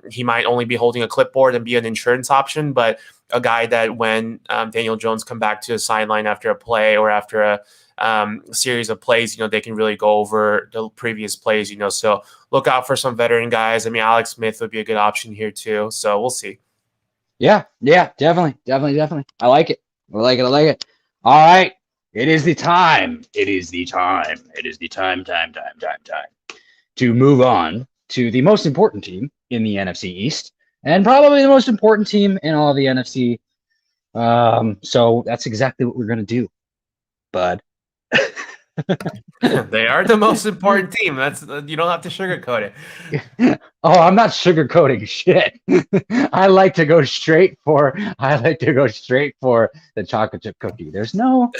He might only be holding a clipboard and be an insurance option, but a guy that when Daniel Jones come back to the sideline after a play or after a series of plays, they can really go over the previous plays, so look out for some veteran guys. I mean, Alex Smith would be a good option here too, so we'll see. Yeah, definitely. I like it. All right, it is the time to move on to the most important team in the NFC East, and probably the most important team in all of the NFC. So that's exactly what we're going to do, bud. They are the most important team. That's you don't have to sugarcoat it. Oh, I'm not sugarcoating shit. I like to go straight for the chocolate chip cookie. There's no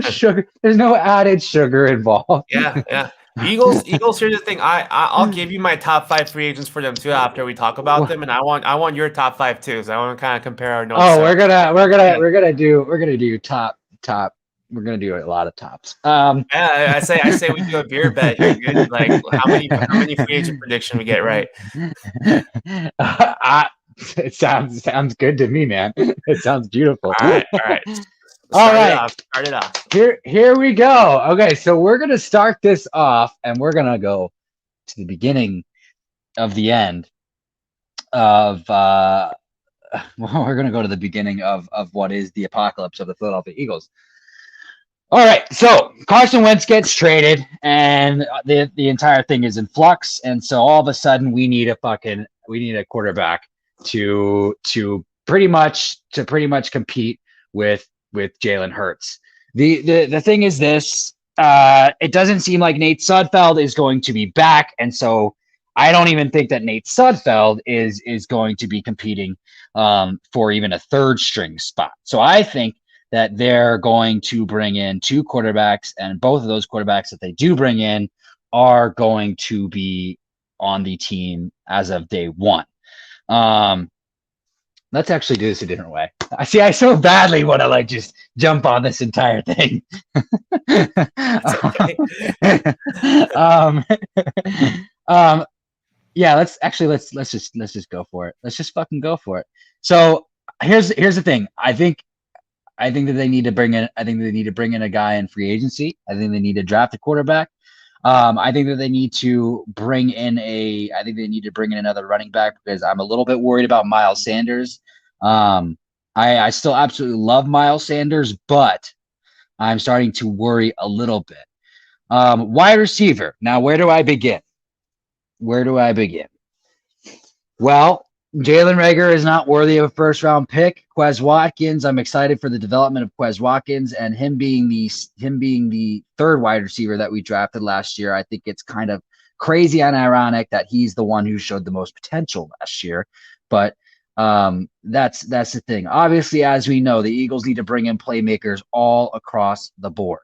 sugar. There's no added sugar involved. Yeah. Eagles. Here's the thing. I'll give you my top 5 free agents for them too after we talk about them, and I want your top 5 too. So I want to kind of compare our notes. Oh, we're gonna do top. We're gonna do a lot of tops. Yeah, I say we do a beer bet. You're good. Like how many free agent prediction we get right? It sounds good to me, man. It sounds beautiful. All right. Start it off. Here we go. Okay, so we're gonna start this off, and we're gonna go to the beginning of the end of. We're gonna go to the beginning of what is the apocalypse of the Philadelphia Eagles. All right, so Carson Wentz gets traded, and the entire thing is in flux, and so all of a sudden we need a quarterback to pretty much compete with Jalen Hurts. The thing is this: it doesn't seem like Nate Sudfeld is going to be back, and so I don't even think that Nate Sudfeld is going to be competing for even a third string spot. So I think that they're going to bring in 2 quarterbacks, and both of those quarterbacks that they do bring in are going to be on the team as of day 1. Let's actually do this a different way. I so badly want to just jump on this entire thing. Yeah, let's just go for it. Let's just fucking go for it. So here's the thing. I think that they need to bring in. I think they need to bring in a guy in free agency. I think they need to draft a quarterback. I think that they need to bring in another running back, because I'm a little bit worried about Miles Sanders. I still absolutely love Miles Sanders, but I'm starting to worry a little bit. Wide receiver. Now, where do I begin? Well, Jalen Reagor is not worthy of a first-round pick. Quez Watkins, I'm excited for the development of Quez Watkins, and him being the third wide receiver that we drafted last year. I think it's kind of crazy and ironic that he's the one who showed the most potential last year. But That's the thing. Obviously, as we know, the Eagles need to bring in playmakers all across the board.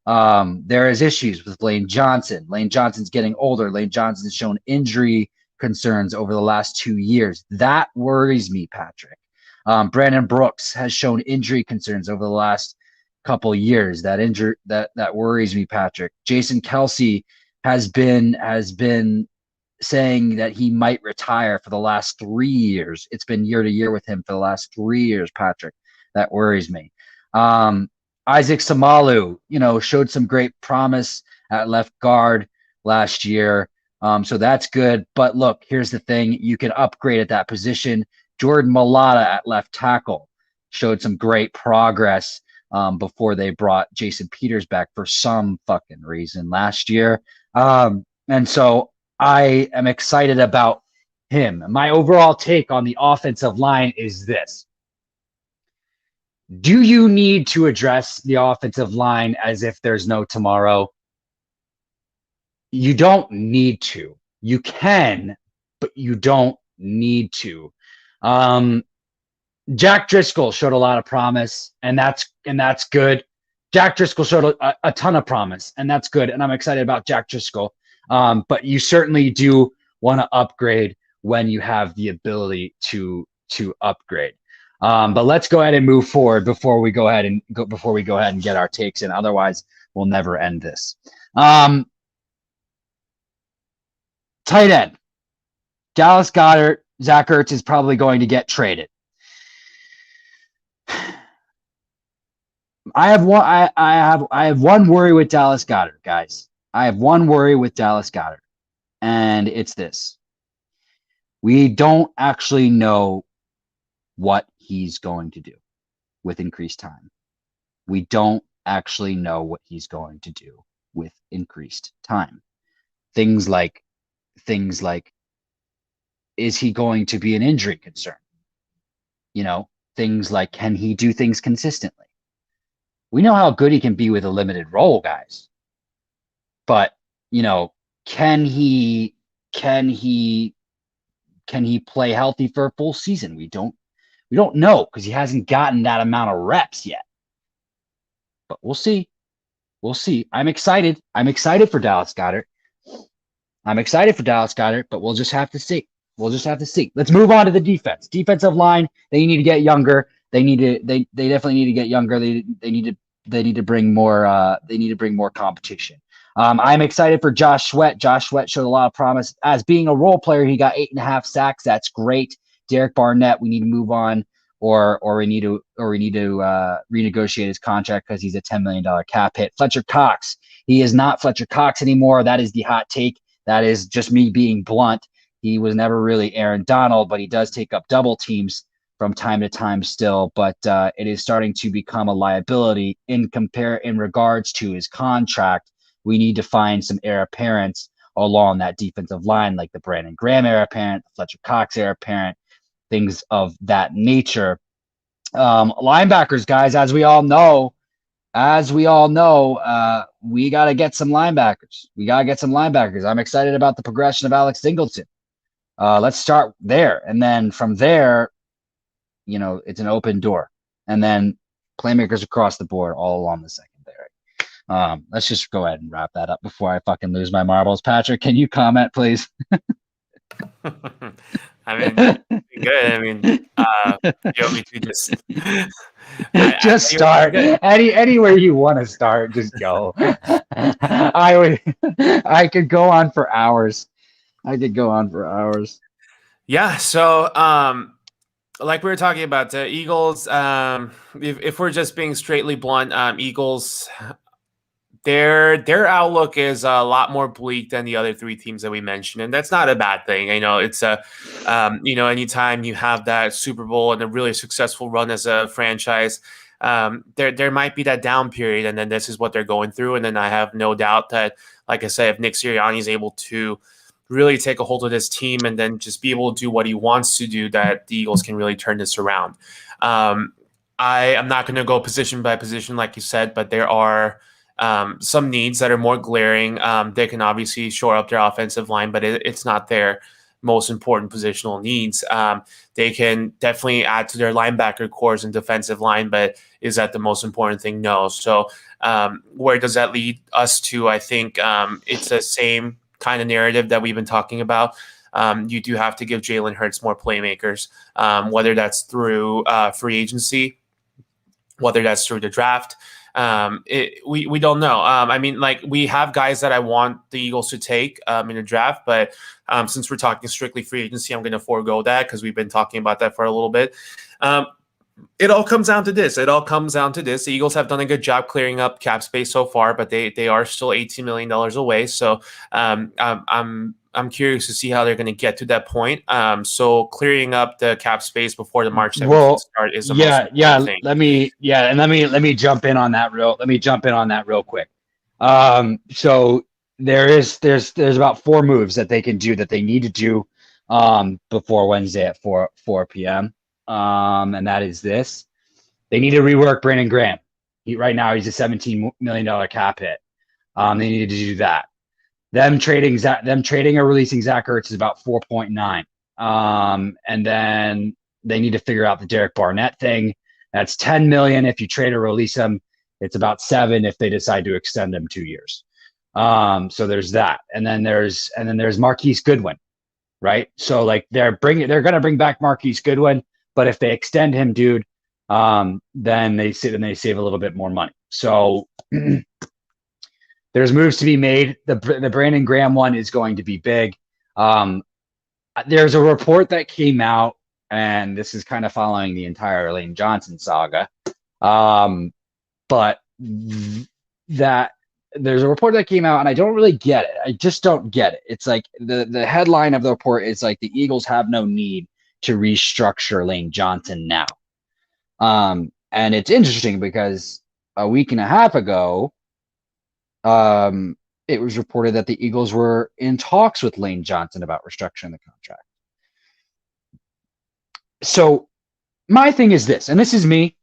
There is issues with Lane Johnson. Lane Johnson's getting older. Lane Johnson's shown injury concerns over the last 2 years. That worries me, Patrick. Brandon Brooks has shown injury concerns over the last couple years. That worries me, Patrick. Jason Kelsey has been saying that he might retire for the last 3 years. It's been year to year with him for the last 3 years, Patrick. That worries me. Isaac Samalu, showed some great promise at left guard last year. So that's good. But look, here's the thing. You can upgrade at that position. Jordan Mailata at left tackle showed some great progress before they brought Jason Peters back for some fucking reason last year. And so I am excited about him. My overall take on the offensive line is this. Do you need to address the offensive line as if there's no tomorrow? You don't need to. You can, but you don't need to. Jack Driscoll showed a lot of promise, and that's good. Jack Driscoll showed a ton of promise, and that's good. And I'm excited about Jack Driscoll. But you certainly do want to upgrade when you have the ability to upgrade. But let's go ahead and move forward before we go ahead and get our takes in. Otherwise, we'll never end this. Tight end. Dallas Goddard, Zach Ertz is probably going to get traded. I have one worry with Dallas Goddard, guys. I have one worry with Dallas Goddard, and it's this. We don't actually know what he's going to do with increased time. We don't actually know what he's going to do with increased time. Things like, is he going to be an injury concern? Things like, can he do things consistently? We know how good he can be with a limited role, guys. But, can he play healthy for a full season? We don't know because he hasn't gotten that amount of reps yet. But we'll see. I'm excited. I'm excited for Dallas Goddard. But we'll just have to see. Let's move on to the defense. Defensive line, they need to get younger. They definitely need to get younger. They need to bring more competition. I'm excited for Josh Sweat. Josh Sweat showed a lot of promise as being a role player. He got 8.5 sacks. That's great. Derrick Barnett, we need to move on, or we need to renegotiate his contract because he's a $10 million cap hit. Fletcher Cox, he is not Fletcher Cox anymore. That is the hot take. That is just me being blunt. He was never really Aaron Donald, but he does take up double teams from time to time still. But it is starting to become a liability in regards to his contract. We need to find some heir apparents along that defensive line, like the Brandon Graham heir apparent, the Fletcher Cox heir apparent, things of that nature. Linebackers, guys, as we all know, we got to get some linebackers. I'm excited about the progression of Alex Singleton. Let's start there. And then from there, it's an open door. And then playmakers across the board all along the secondary. Let's just go ahead and wrap that up before I fucking lose my marbles. Patrick, can you comment, please? I mean, good. I mean, you want me to just start anywhere you want to start. Just go. I could go on for hours. Yeah. So, like we were talking about the Eagles, if we're just being straightly blunt, Eagles, their outlook is a lot more bleak than the other three teams that we mentioned, and that's not a bad thing. It's anytime you have that Super Bowl and a really successful run as a franchise, there might be that down period, and then this is what they're going through. And then I have no doubt that, like I said, if Nick Sirianni is able to really take a hold of this team and then just be able to do what he wants to do, that the Eagles can really turn this around. I am not going to go position by position, like you said, but there are some needs that are more glaring. They can obviously shore up their offensive line, but it's not there. most important positional needs. They can definitely add to their linebacker cores and defensive line, but is that the most important thing? No. So where does that lead us to? I think it's the same kind of narrative that we've been talking about. You do have to give Jalen Hurts more playmakers, whether that's through free agency, whether that's through the draft. We don't know. I mean, like, we have guys that I want the Eagles to take in the draft, but since we're talking strictly free agency, I'm going to forego that because we've been talking about that for a little bit. It all comes down to this. The Eagles have done a good job clearing up cap space so far, but they are still $18 million away. So I'm curious to see how they're going to get to that point. So clearing up the cap space before the March 17th start is the most important thing. Let me jump in on that real quick. So there's about 4 moves that they can do that they need to do before Wednesday at 4 p.m. And that is this. They need to rework Brandon Graham. Right now he's a $17 million cap hit. They needed to do that. Them trading or releasing Zach Ertz is about 4.9. And then they need to figure out the Derrick Barnett thing. That's 10 million if you trade or release him. It's about 7 if they decide to extend him 2 years. So there's that. And then there's Marquise Goodwin, right? So like they're gonna bring back Marquise Goodwin, but if they extend him, dude, then they save a little bit more money. So there's moves to be made. The Brandon Graham one is going to be big. There's a report that came out, and this is kind of following the entire Lane Johnson saga. But that there's a report that came out, and I don't really get it. I just don't get it. It's like the headline of the report is like the Eagles have no need to restructure Lane Johnson now. And it's interesting because a week and a half ago, it was reported that the Eagles were in talks with Lane Johnson about restructuring the contract. So my thing is this, and this is me.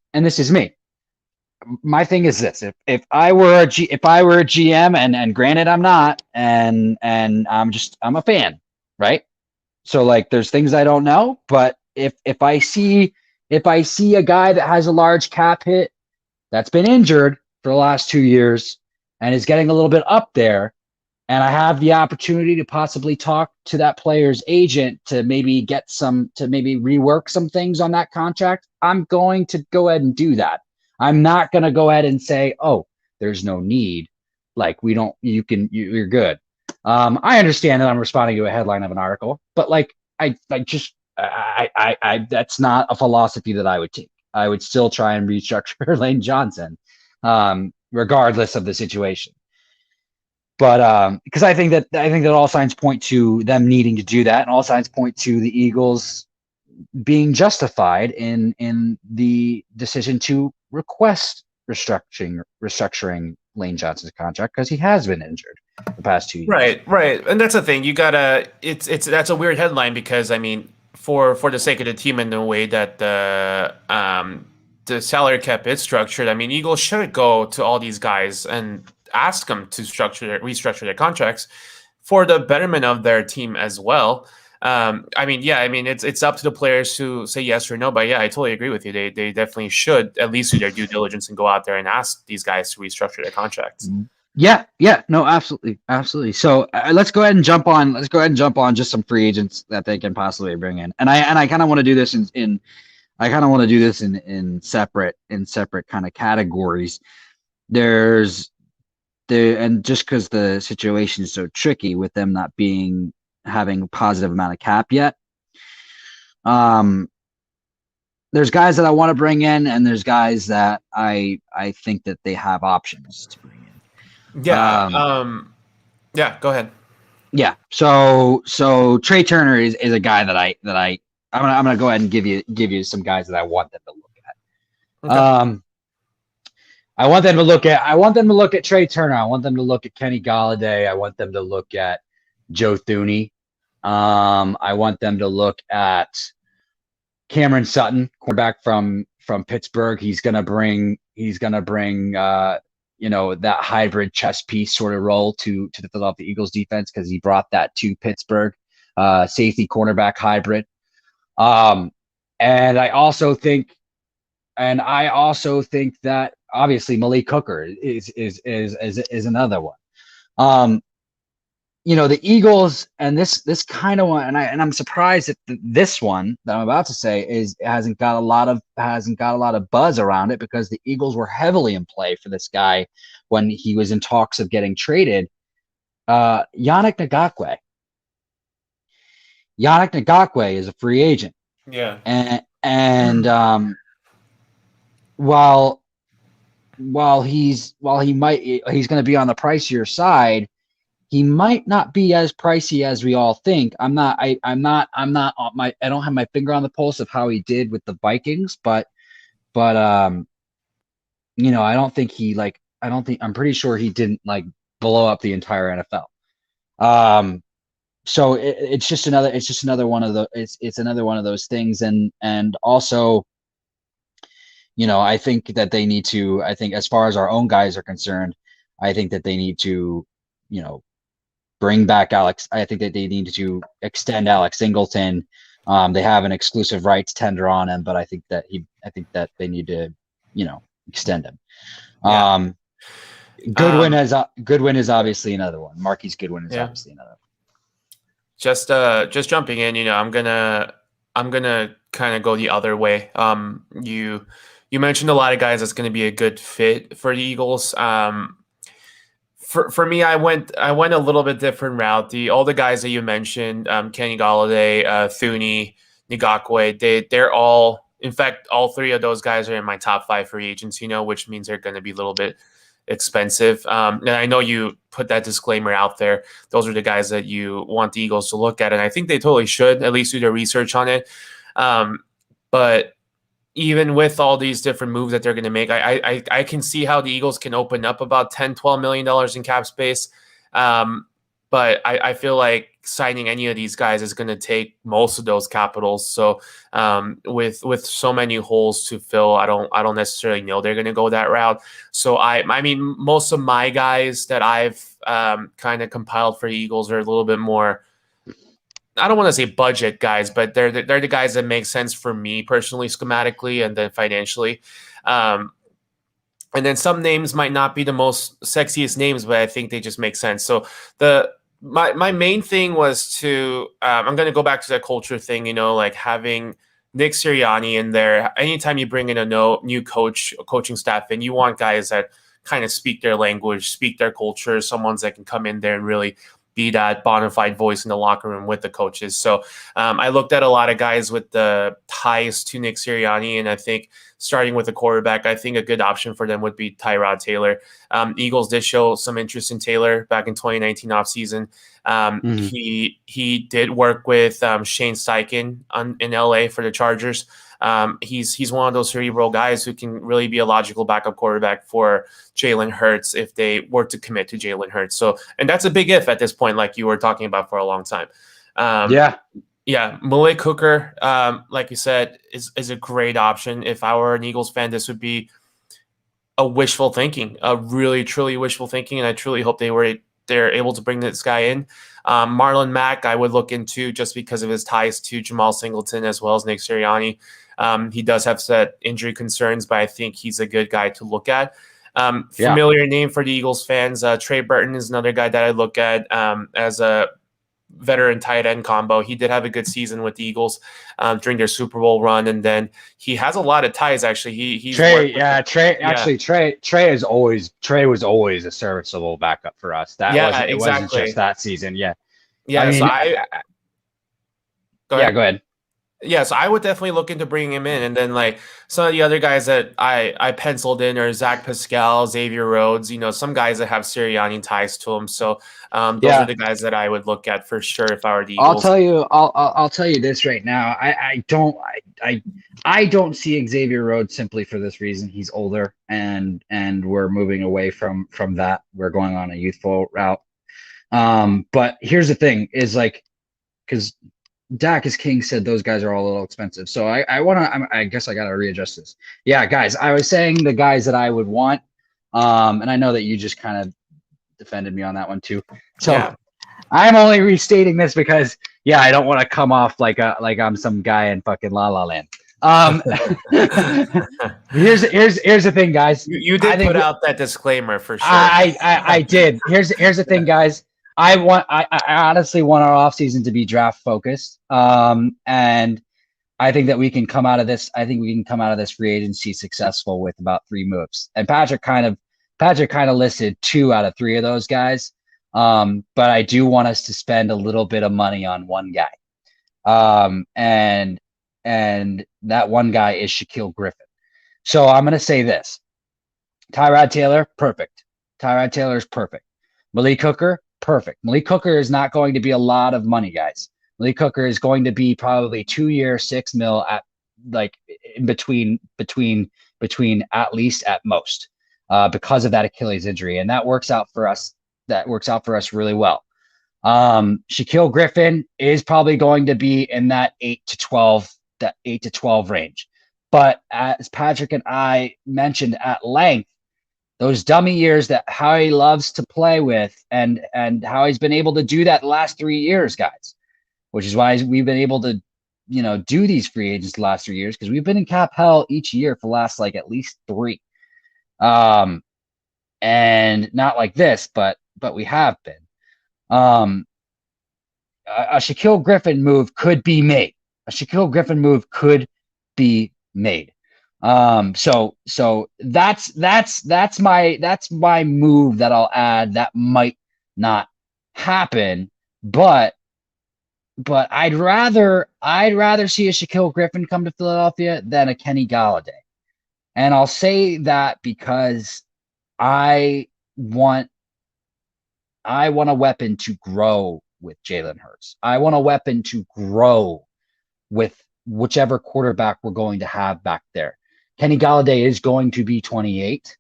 My thing is this: if I were a GM, and granted I'm not, and I'm a fan, right? So like there's things I don't know, but if I see a guy that has a large cap hit that's been injured for the last 2 years and is getting a little bit up there, and I have the opportunity to possibly talk to that player's agent to maybe rework some things on that contract, I'm going to go ahead and do that. I'm not going to go ahead and say, oh, there's no need. Like you're good. I understand that I'm responding to a headline of an article, but like, I that's not a philosophy that I would take. I would still try and restructure Lane Johnson, regardless of the situation. But because I think that all signs point to them needing to do that, and all signs point to the Eagles being justified in the decision to request restructuring Lane Johnson's contract because he has been injured the past 2 years. Right. And that's the thing. You gotta. That's a weird headline because I mean, for the sake of the team and the way that the salary cap is structured, I mean, Eagles should go to all these guys and ask them to restructure their contracts for the betterment of their team as well. It's up to the players to say yes or no, but yeah, I totally agree with you. They definitely should at least do their due diligence and go out there and ask these guys to restructure their contracts. Yeah, no, absolutely. So let's go ahead and jump on just some free agents that they can possibly bring in, and I kind of want to do this in separate kind of categories. And just because the situation is so tricky with them not having a positive amount of cap yet, there's guys that I want to bring in, and there's guys that I think that they have options to bring in. Yeah. Go ahead. Yeah. So Trey Turner is a guy that I'm gonna go ahead and give you some guys that I want them to look at. Okay. I want them to look at Trey Turner. I want them to look at Kenny Galladay. I want them to look at Joe Thuney. I want them to look at Cameron Sutton, cornerback from Pittsburgh. He's gonna bring that hybrid chess piece sort of role to the Philadelphia Eagles defense because he brought that to Pittsburgh. safety cornerback hybrid. And I also think that obviously Malik Hooker is another one. The Eagles and this kind of one, and I'm surprised that this one that I'm about to say hasn't got a lot of buzz around it, because the Eagles were heavily in play for this guy when he was in talks of getting traded. Yannick Nagaway. Yannick Nagaway is a free agent. Yeah. And while he's going to be on the pricier side, he might not be as pricey as we all think. I don't have my finger on the pulse of how he did with the Vikings, but I'm pretty sure he didn't blow up the entire NFL. So it's just another one of those things. And also, I think that they need to, as far as our own guys are concerned, I think that they need to, bring back Alex. I think that they need to extend Alex Singleton. They have an exclusive rights tender on him, but I think that they need to, extend him. Yeah. Goodwin is obviously another one. Marquise Goodwin is obviously another one. Just jumping in, I'm gonna kind of go the other way. You mentioned a lot of guys that's going to be a good fit for the Eagles. For me, I went a little bit different route. All the guys that you mentioned, Kenny Galladay, Thuney, Nagaway, they're all, in fact, all three of those guys are in my top 5 free agents, which means they're going to be a little bit expensive. And I know you put that disclaimer out there. Those are the guys that you want the Eagles to look at, and I think they totally should at least do their research on it. But even with all these different moves that they're going to make, I can see how the Eagles can open up about $10-12 million in cap space. But I feel like signing any of these guys is going to take most of those capitals. So with so many holes to fill, I don't necessarily know they're going to go that route. So I mean, most of my guys that I've kind of compiled for the Eagles are a little bit more, I don't want to say budget guys, but they're the guys that make sense for me personally, schematically, and then financially. And then some names might not be the most sexiest names, but I think they just make sense. So my main thing was to I'm going to go back to that culture thing, like having Nick Sirianni in there. Anytime you bring in a new coaching staff in, you want guys that kind of speak their language, speak their culture, someone that can come in there and really be that bona fide voice in the locker room with the coaches. So I looked at a lot of guys with the ties to Nick Sirianni, and I think starting with a quarterback, I think a good option for them would be Tyrod Taylor. Eagles did show some interest in Taylor back in 2019 offseason. He did work with Shane Steichen in LA for the Chargers. He's one of those cerebral guys who can really be a logical backup quarterback for Jalen Hurts if they were to commit to Jalen Hurts. So, and that's a big if at this point, like you were talking about for a long time. Yeah. Malik Hooker, like you said, is a great option. If I were an Eagles fan, this would be a wishful thinking, a really, truly wishful thinking. And I truly hope they're able to bring this guy in. Marlon Mack, I would look into just because of his ties to Jamal Singleton as well as Nick Sirianni. He does have set injury concerns, but I think he's a good guy to look at. Familiar name for the Eagles fans. Trey Burton is another guy that I look at as a veteran tight end combo. He did have a good season with the Eagles during their Super Bowl run, and then he has a lot of ties. Actually, Trey was always a serviceable backup for us. It wasn't just that season. Go ahead. Yeah, so I would definitely look into bringing him in. And then like some of the other guys that I penciled in are Zach Pascal, Xavier Rhodes, some guys that have Sirianni ties to them. So those are the guys that I would look at for sure if I were the Eagles. I'll tell you this right now. I don't see Xavier Rhodes simply for this reason. He's older and we're moving away from that. We're going on a youthful route. But here's the thing is like, because Dak is King said those guys are all a little expensive. So I guess I got to readjust this. Yeah, guys, I was saying the guys that I would want. And I know that you just kind of defended me on that one too. So I'm only restating this because, Yeah, I don't want to come off like I'm some guy in fucking La La Land. Here's the thing, guys. You did put out that disclaimer for sure. I did. Here's the thing, guys. I honestly want our offseason to be draft focused. And I think that we can come out of this. I think we can come out of this free agency successful with about 3 moves. And Patrick kind of listed 2 out of 3 of those guys. But I do want us to spend a little bit of money on one guy. And that one guy is Shaquille Griffin. So I'm going to say this. Tyrod Taylor, perfect. Tyrod Taylor is perfect. Malik Hooker, perfect. Malik Hooker is not going to be a lot of money, guys. Malik Hooker is going to be probably 2 year, $6 million at like in between at least at most, because of that Achilles injury. And that works out for us. That works out for us really well. Shaquille Griffin is probably going to be in that 8 to 12 range. But as Patrick and I mentioned at length, those dummy years that Howie loves to play with, and how he's been able to do that the last 3 years, guys, which is why we've been able to, do these free agents the last 3 years, because we've been in cap hell each year for the last like at least 3. And not like this, but we have been. A Shaquille Griffin move could be made. A Shaquille Griffin move could be made. So that's my move that I'll add. That might not happen, but I'd rather see a Shaquille Griffin come to Philadelphia than a Kenny Galladay. And I'll say that because I want a weapon to grow with Jalen Hurts. I want a weapon to grow with whichever quarterback we're going to have back there. Kenny Galladay is going to be 28,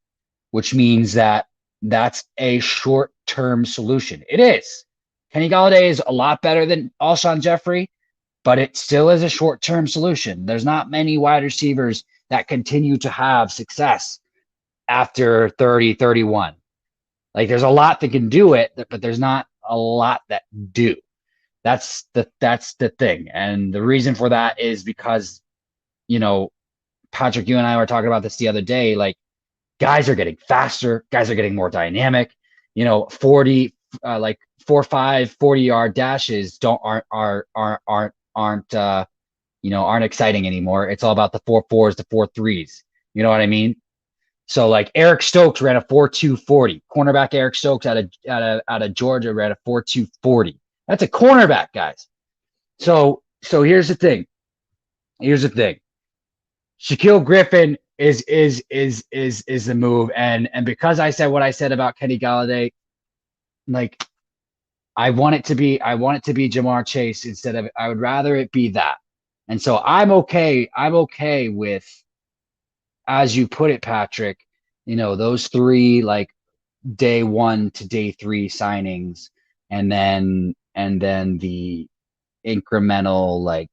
which means that's a short-term solution. It is. Kenny Galladay is a lot better than Alshon Jeffrey, but it still is a short-term solution. There's not many wide receivers that continue to have success after 30, 31. Like, there's a lot that can do it, but there's not a lot that do. That's the thing. And the reason for that is because, Patrick, you and I were talking about this the other day. Like, guys are getting faster. Guys are getting more dynamic. 40, like 4.5, 40-yard dashes aren't exciting anymore. It's all about the 4.4s, the 4.3s. You know what I mean? So like Eric Stokes ran a 4.2 40. Cornerback Eric Stokes out of Georgia ran a 4.2 40. That's a cornerback, guys. So here's the thing. Shaquille Griffin is the move, and because I said what I said about Kenny Galladay, like I want it to be Jamar Chase instead of, I would rather it be that. And so I'm okay with, as you put it, Patrick, those 3 like day 1 to day 3 signings, and then the incremental, like,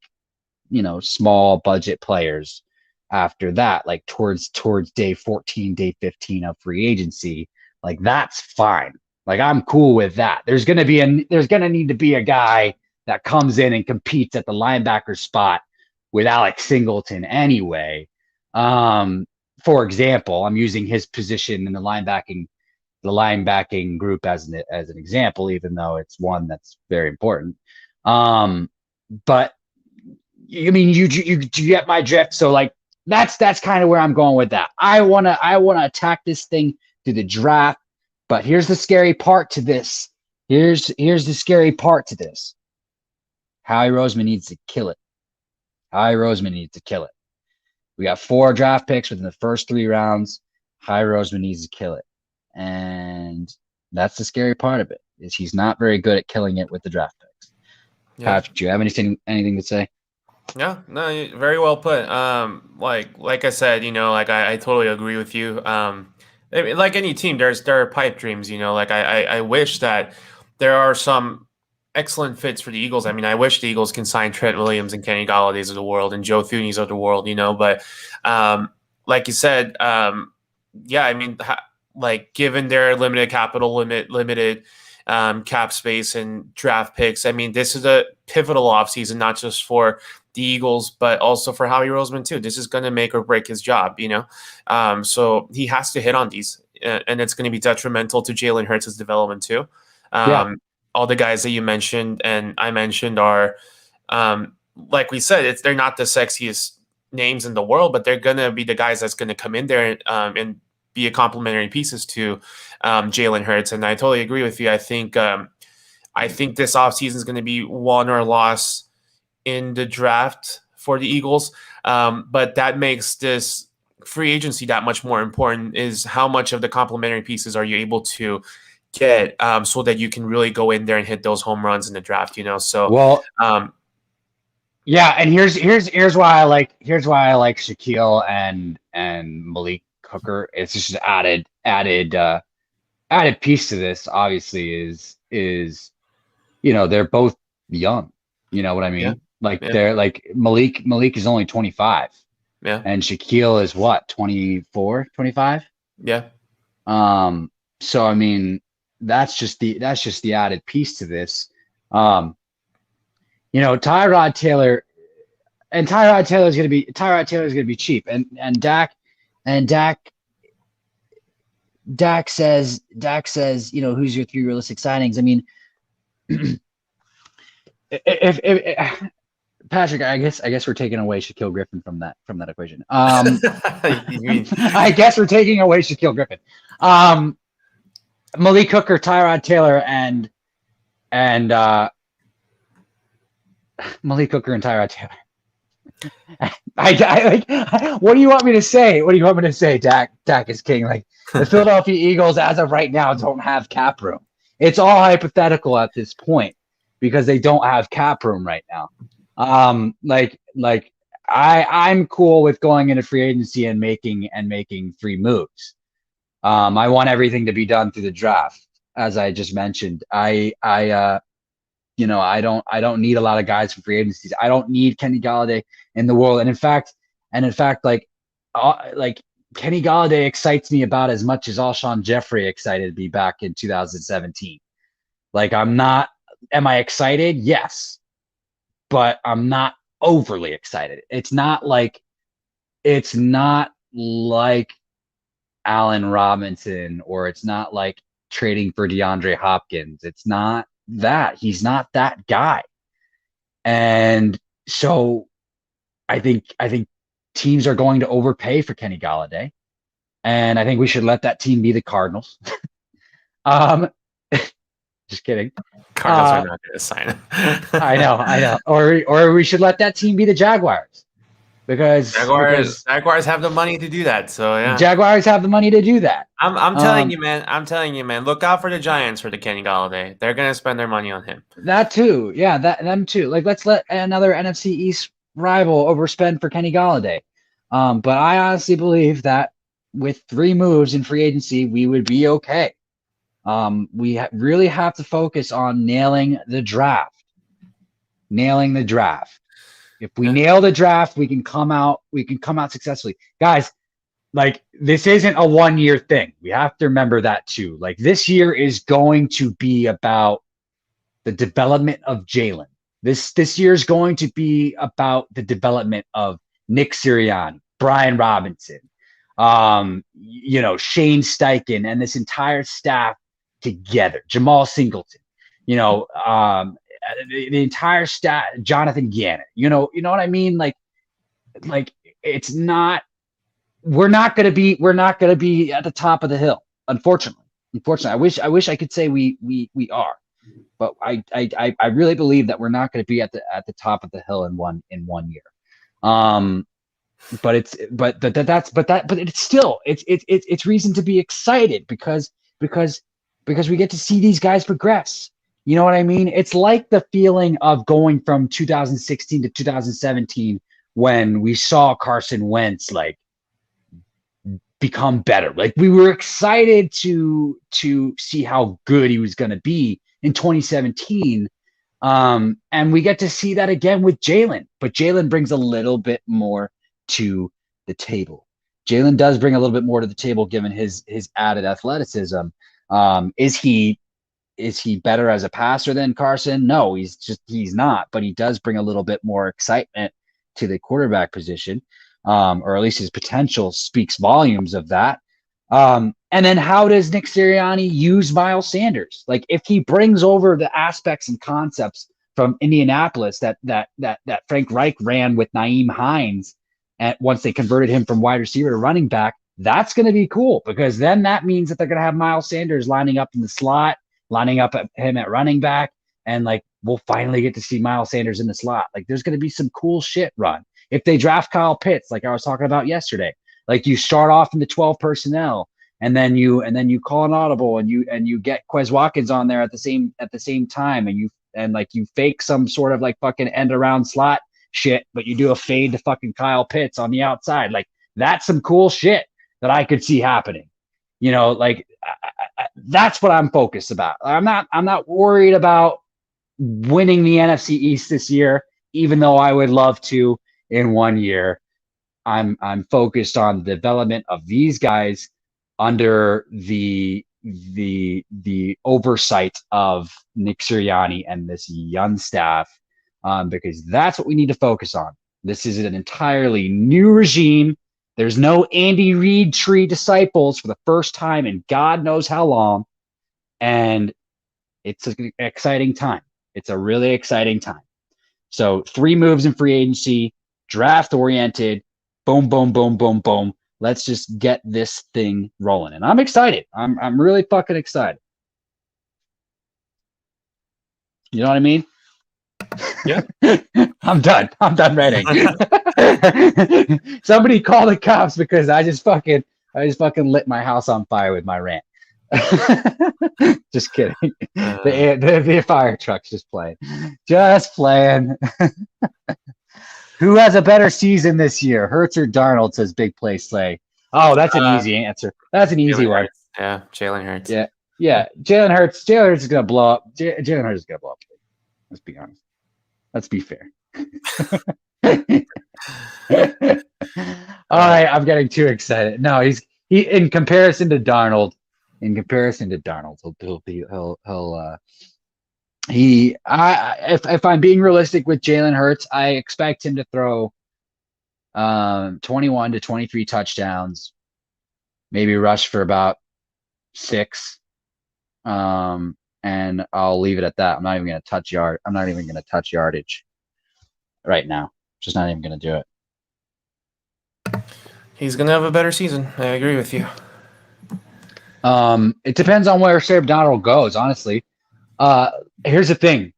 small budget players after that, like towards day 14, day 15 of free agency. Like, that's fine. Like, I'm cool with that. There's going to need to be a guy that comes in and competes at the linebacker spot with Alex Singleton anyway. For example, I'm using his position in the linebacking group as an example, even though it's one that's very important. But I mean, you get my drift. So like, that's kind of where I'm going with that. I wanna attack this thing through the draft. But here's the scary part to this. Here's the scary part to this. Howie Roseman needs to kill it. We got 4 draft picks within the first 3 rounds. Howie Roseman needs to kill it. And that's the scary part of it, is he's not very good at killing it with the draft picks. Yeah. Patrick, do you have anything to say? Yeah, no, very well put. Like I said, I totally agree with you. Like any team, there are pipe dreams, like I wish that there are some excellent fits for the Eagles. I mean, I wish the Eagles can sign Trent Williams and Kenny Galladay's of the world and Joe Thuney's of the world, but like you said, yeah, I mean, like, given their limited capital, limited cap space and draft picks. I mean, this is a pivotal offseason, not just for the Eagles, but also for Howie Roseman too. This is going to make or break his job, so he has to hit on these, and it's going to be detrimental to Jalen Hurts' development too. All the guys that you mentioned and I mentioned are, like we said, they're not the sexiest names in the world, but they're going to be the guys that's going to come in there and be a complementary pieces to Jalen Hurts. And I totally agree with you. I think this offseason is going to be won or lost in the draft for the Eagles. But that makes this free agency that much more important, is how much of the complementary pieces are you able to get so that you can really go in there and hit those home runs in the draft, So, yeah, and here's why I like Shaquille and Malik Hooker. It's just an added piece to this. Obviously, is they're both young. You know what I mean? They're like Malik is only 25. Yeah, and Shaquille is what, 24, 25? Yeah. So I mean, that's just the added piece to this. Tyrod Taylor is going to be cheap, and Dak says, who's your 3 realistic signings? I mean, if Patrick, I guess we're taking away Shaquille Griffin from that equation. I guess we're taking away Shaquille Griffin. Malik Hooker, Tyrod Taylor, and Malik Hooker and Tyrod Taylor. What do you want me to say? Dak is king. Like, the Philadelphia Eagles, as of right now, don't have cap room. It's all hypothetical at this point because they don't have cap room right now. I'm cool with going into free agency and making 3 moves. I want everything to be done through the draft, as I just mentioned. I don't need a lot of guys for free agencies. I don't need Kenny Galladay in the world. And in fact, Kenny Galladay excites me about as much as Alshon Jeffrey excited me back in 2017. Am I excited? Yes. But I'm not overly excited. It's not like Allen Robinson, or it's not like trading for DeAndre Hopkins. It's not that. He's not that guy. And so I think teams are going to overpay for Kenny Galladay. And I think we should let that team be the Cardinals. Just kidding. Cardinals are not going to sign him. I know. Or we should let that team be the Jaguars. Because Jaguars have the money to do that. So yeah, Jaguars have the money to do that. I'm telling you, man. Look out for the Giants for the Kenny Galladay. They're gonna spend their money on him. That too, yeah. Them too. Let's let another NFC East rival overspend for Kenny Galladay. But I honestly believe that with 3 moves in free agency, we would be okay. We really have to focus on nailing the draft. If we nail the draft, we can come out successfully. Guys, this isn't a 1-year thing. We have to remember that too. This year is going to be about the development of Jalen. This year is going to be about the development of Nick Sirianni, Brian Robinson, Shane Steichen, and this entire staff together. Jamal Singleton, the entire staff, Jonathan Gannon, you know what I mean? It's not, we're not going to be at the top of the hill. Unfortunately, I wish I could say we are, but I really believe that we're not going to be at the top of the hill in one year. But it's reason to be excited because we get to see these guys progress. You know what I mean? It's like the feeling of going from 2016 to 2017 when we saw Carson Wentz become better. We were excited to see how good he was going to be in 2017. And we get to see that again with Jalen. But Jalen brings a little bit more to the table. Jalen does bring a little bit more to the table given his added athleticism. Is he is he better as a passer than Carson? No, he's not, but he does bring a little bit more excitement to the quarterback position, or at least his potential speaks volumes of that. And then how does Nick Sirianni use Miles Sanders? Like if he brings over the aspects and concepts from Indianapolis that Frank Reich ran with Nyheim Hines, and once they converted him from wide receiver to running back, that's going to be cool because then that means that they're going to have Miles Sanders lining up in the slot, lining up at him at running back, and like we'll finally get to see Miles Sanders in the slot. Like there's going to be some cool shit run. If they draft Kyle Pitts, like I was talking about yesterday, like you start off in the 12 personnel and then you call an audible and you get Quez Watkins on there at the same time and like you fake some sort of like fucking end around slot shit, but you do a fade to fucking Kyle Pitts on the outside. Like that's some cool shit that I could see happening. You know, like that's what I'm focused about. I'm not worried about winning the NFC East this year, even though I would love to in 1 year. I'm focused on the development of these guys under the oversight of Nick Sirianni and this young staff, because that's what we need to focus on. This is an entirely new regime. There's no Andy Reid tree disciples for the first time in God knows how long. And it's an exciting time. It's a really exciting time. So 3 moves in free agency, draft oriented, boom, boom, boom, boom, boom. Let's just get this thing rolling. And I'm excited. I'm really fucking excited. You know what I mean? Yeah. I'm done ranting. Somebody call the cops because I just fucking lit my house on fire with my rant. Just kidding. The fire truck's just playing. Who has a better season this year, Hurts or Darnold? Says Big Play Slay. Oh, that's an easy answer. That's an easy one. Yeah, Jalen Hurts. Yeah. Jalen Hurts is gonna blow up. Jalen Hurts is gonna blow up. Let's be honest. Let's be fair. All right, I'm getting too excited. No, he in comparison to Darnold. If I'm being realistic with Jalen Hurts, I expect him to throw 21 to 23 touchdowns, maybe rush for about 6. And I'll leave it at that. I'm not even going to touch yardage right now. Just not even going to do it. He's going to have a better season. I agree with you. It depends on where Sam Darnold goes, honestly. Here's the thing.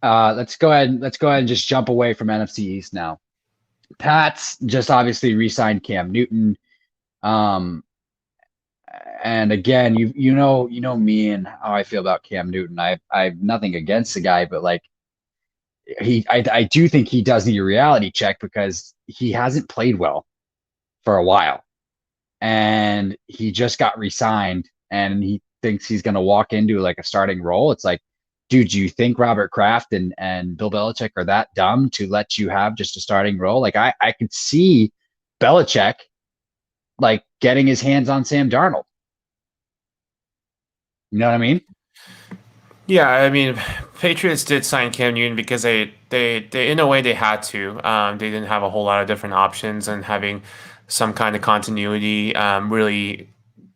Let's go ahead and just jump away from NFC East now. Pats just obviously re-signed Cam Newton. And again, you know me and how I feel about Cam Newton. I have nothing against the guy, but like I do think he does need a reality check because he hasn't played well for a while. And he just got re-signed and he thinks he's going to walk into like a starting role. It's like, dude, do you think Robert Kraft and Bill Belichick are that dumb to let you have just a starting role? Like I could see Belichick like getting his hands on Sam Darnold. You know what I mean? Yeah, I mean, Patriots did sign Cam Newton because they in a way they had to. They didn't have a whole lot of different options, and having some kind of continuity really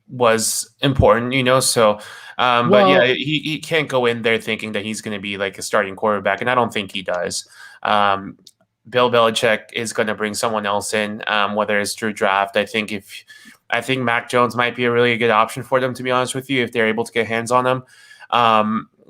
was important, you know. So, but yeah, he can't go in there thinking that he's going to be like a starting quarterback, and I don't think he does. Bill Belichick is going to bring someone else in, whether it's through draft. I think Mac Jones might be a really good option for them, to be honest with you, if they're able to get hands on him.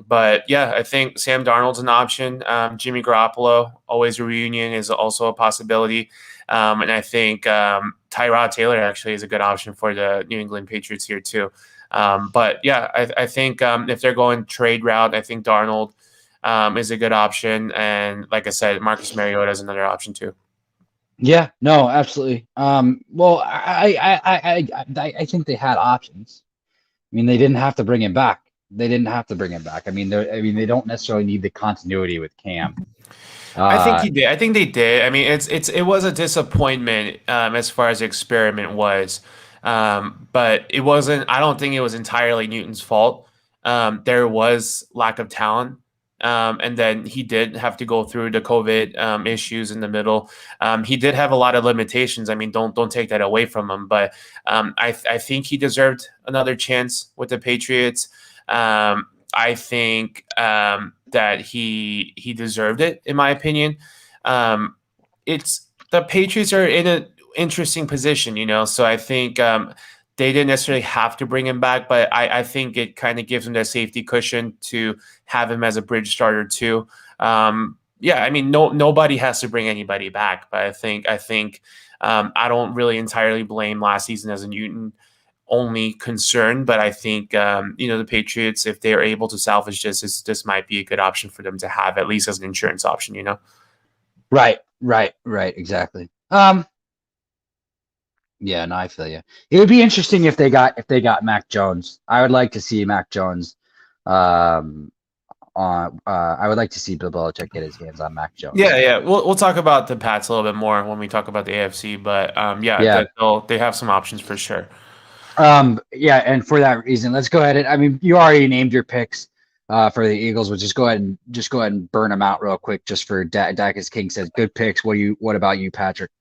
But yeah, I think Sam Darnold's an option. Jimmy Garoppolo, always a reunion, is also a possibility. And I think Tyrod Taylor actually is a good option for the New England Patriots here too. But yeah, I think if they're going trade route, I think Darnold is a good option. And like I said, Marcus Mariota is another option too. Yeah, no, absolutely. Well, I think they had options. I mean, they didn't have to bring him back. I mean, they don't necessarily need the continuity with Cam. I think he did. I think they did. I mean, it was a disappointment as far as the experiment was. But it wasn't. I don't think it was entirely Newton's fault. There was lack of talent. And then he did have to go through the COVID issues in the middle. He did have a lot of limitations. I mean, don't take that away from him. But I think he deserved another chance with the Patriots. I think that he deserved it, in my opinion. It's the Patriots are in an interesting position, So I think they didn't necessarily have to bring him back, but I think it kind of gives him that safety cushion to have him as a bridge starter too. Yeah, I mean, nobody has to bring anybody back, but I think I don't really entirely blame last season as a Newton only concern, but I think the Patriots, if they are able to salvage this might be a good option for them to have, at least as an insurance option. Right, exactly. Yeah, no, I feel you. It would be interesting if they got Mac Jones. I would like to see Mac Jones. I would like to see Bill Belichick get his hands on Mac Jones. Yeah. We'll talk about the Pats a little bit more when we talk about the AFC, but they have some options for sure. Yeah, and for that reason, let's go ahead and you already named your picks for the Eagles. We'll just go ahead and burn them out real quick, just for Dak as King says. Good picks. What about you, Patrick?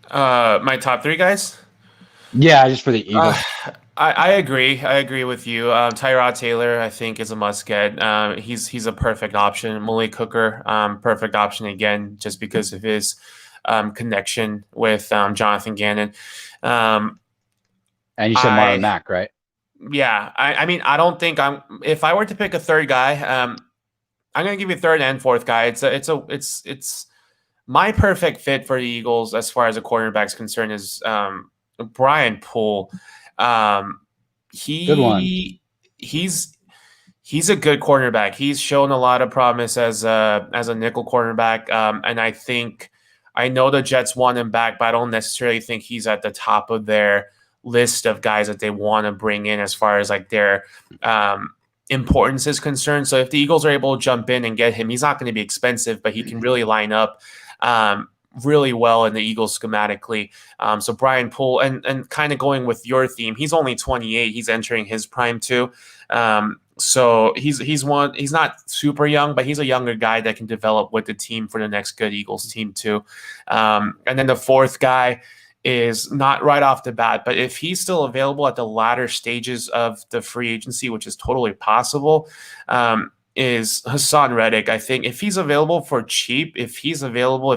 My top three guys? Yeah, just for the Eagles. I agree. I agree with you. Tyrod Taylor, I think, is a must get. He's a perfect option. Malik Hooker, perfect option again, just because of his connection with Jonathan Gannon. And you said Marlon Mack, right? Yeah. I mean, I don't think if I were to pick a third guy, I'm going to give you third and fourth guy. It's my perfect fit for the Eagles as far as a cornerback's concerned is Brian Poole. Good one. He's a good cornerback. He's shown a lot of promise as a nickel cornerback, and I know the Jets want him back, but I don't necessarily think he's at the top of their list of guys that they want to bring in as far as like their importance is concerned. So if the Eagles are able to jump in and get him, he's not going to be expensive, but he can really line up really well in the Eagles schematically. So Brian Poole, and kind of going with your theme, he's only 28. He's entering his prime too. So he's not super young, but he's a younger guy that can develop with the team for the next good Eagles team too. And then the fourth guy is not right off the bat, but if he's still available at the latter stages of the free agency, which is totally possible, is Hassan Reddick. I think if he's available for cheap, if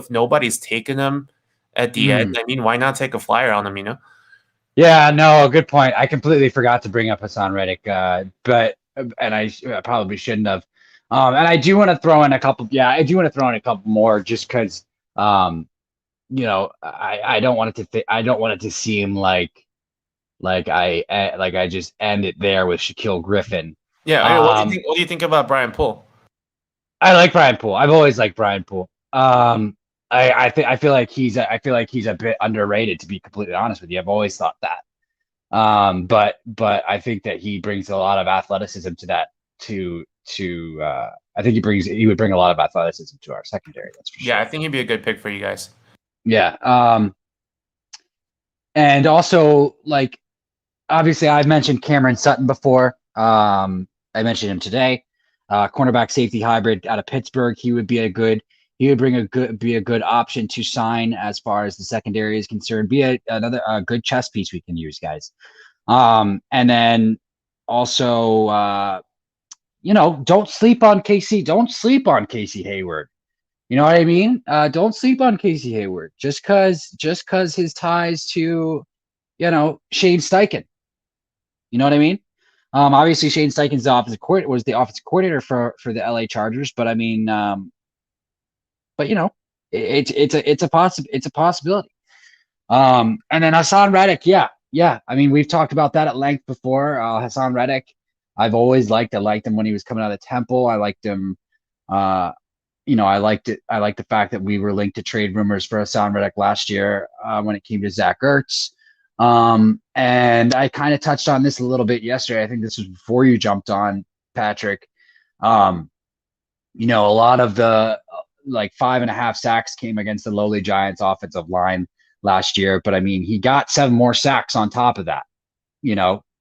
nobody's taken him at the end, I mean, why not take a flyer on him, Yeah, no, good point. I completely forgot to bring up Hassan Reddick, and I probably shouldn't have. And I do want to throw in a couple. Yeah, I do want to throw in a couple more, just because, I don't want it to seem like I just end it there with Shaquille Griffin. Yeah, what do you think about Brian Poole? I like Brian Poole. I've always liked Brian Poole. I feel like he's a bit underrated, to be completely honest with you. I've always thought that. But I think that he brings a lot of athleticism to that. I think he would bring a lot of athleticism to our secondary. That's for sure. Yeah, I think he'd be a good pick for you guys. Yeah. And also, like, obviously, I've mentioned Cameron Sutton before. I mentioned him today. Cornerback safety hybrid out of Pittsburgh. He would be a good option to sign as far as the secondary is concerned. Be another good chess piece we can use, guys. And then also, don't sleep on Casey. Don't sleep on Casey Hayward. You know what I mean? Don't sleep on Casey Hayward just because his ties to, Shane Steichen. You know what I mean? Obviously, Shane Steichen's was the offensive coordinator for the LA Chargers, but I mean, it's a possibility. And then Hassan Reddick, yeah. I mean, we've talked about that at length before. Hassan Reddick, I've always liked. I liked him when he was coming out of Temple. I liked him. I liked it. I liked the fact that we were linked to trade rumors for Hassan Reddick last year when it came to Zach Ertz. And I kind of touched on this a little bit yesterday. I think this was before you jumped on, Patrick. A lot of the 5.5 sacks came against the lowly Giants offensive line last year, but I mean, he got 7 more sacks on top of that,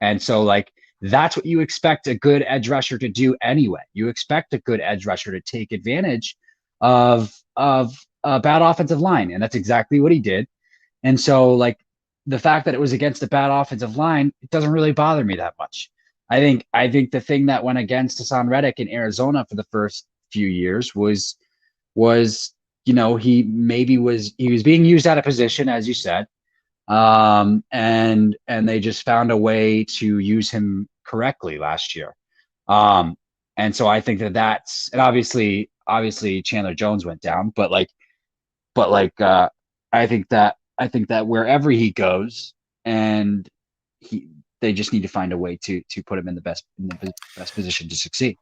and so like that's what you expect a good edge rusher to do anyway. You expect a good edge rusher to take advantage of a bad offensive line, and that's exactly what he did. And so like the fact that it was against a bad offensive line, it doesn't really bother me that much. I think the thing that went against Hassan Reddick in Arizona for the first few years was he was being used out of position, as you said, and they just found a way to use him correctly last year. And so I think that's, and obviously Chandler Jones went down, but I think that wherever he goes, and they just need to find a way to put him in the best position to succeed.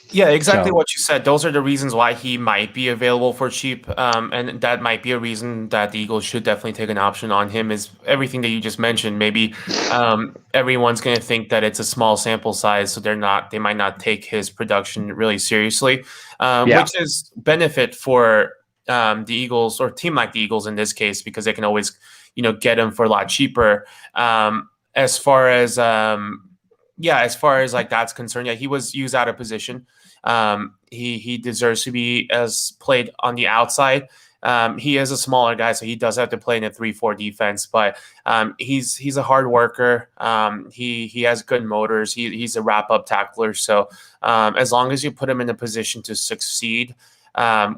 Yeah, exactly what you said. Those are the reasons why he might be available for cheap. And that might be a reason that the Eagles should definitely take an option on him, is everything that you just mentioned. Maybe everyone's going to think that it's a small sample size, so they might not take his production really seriously, which is benefit for the Eagles, or a team like the Eagles in this case, because they can always, get him for a lot cheaper. As far as like that's concerned, he was used out of position. He deserves to be as played on the outside. He is a smaller guy, so he does have to play in a 3-4 defense, but he's a hard worker. He has good motors. He's a wrap-up tackler. So as long as you put him in a position to succeed,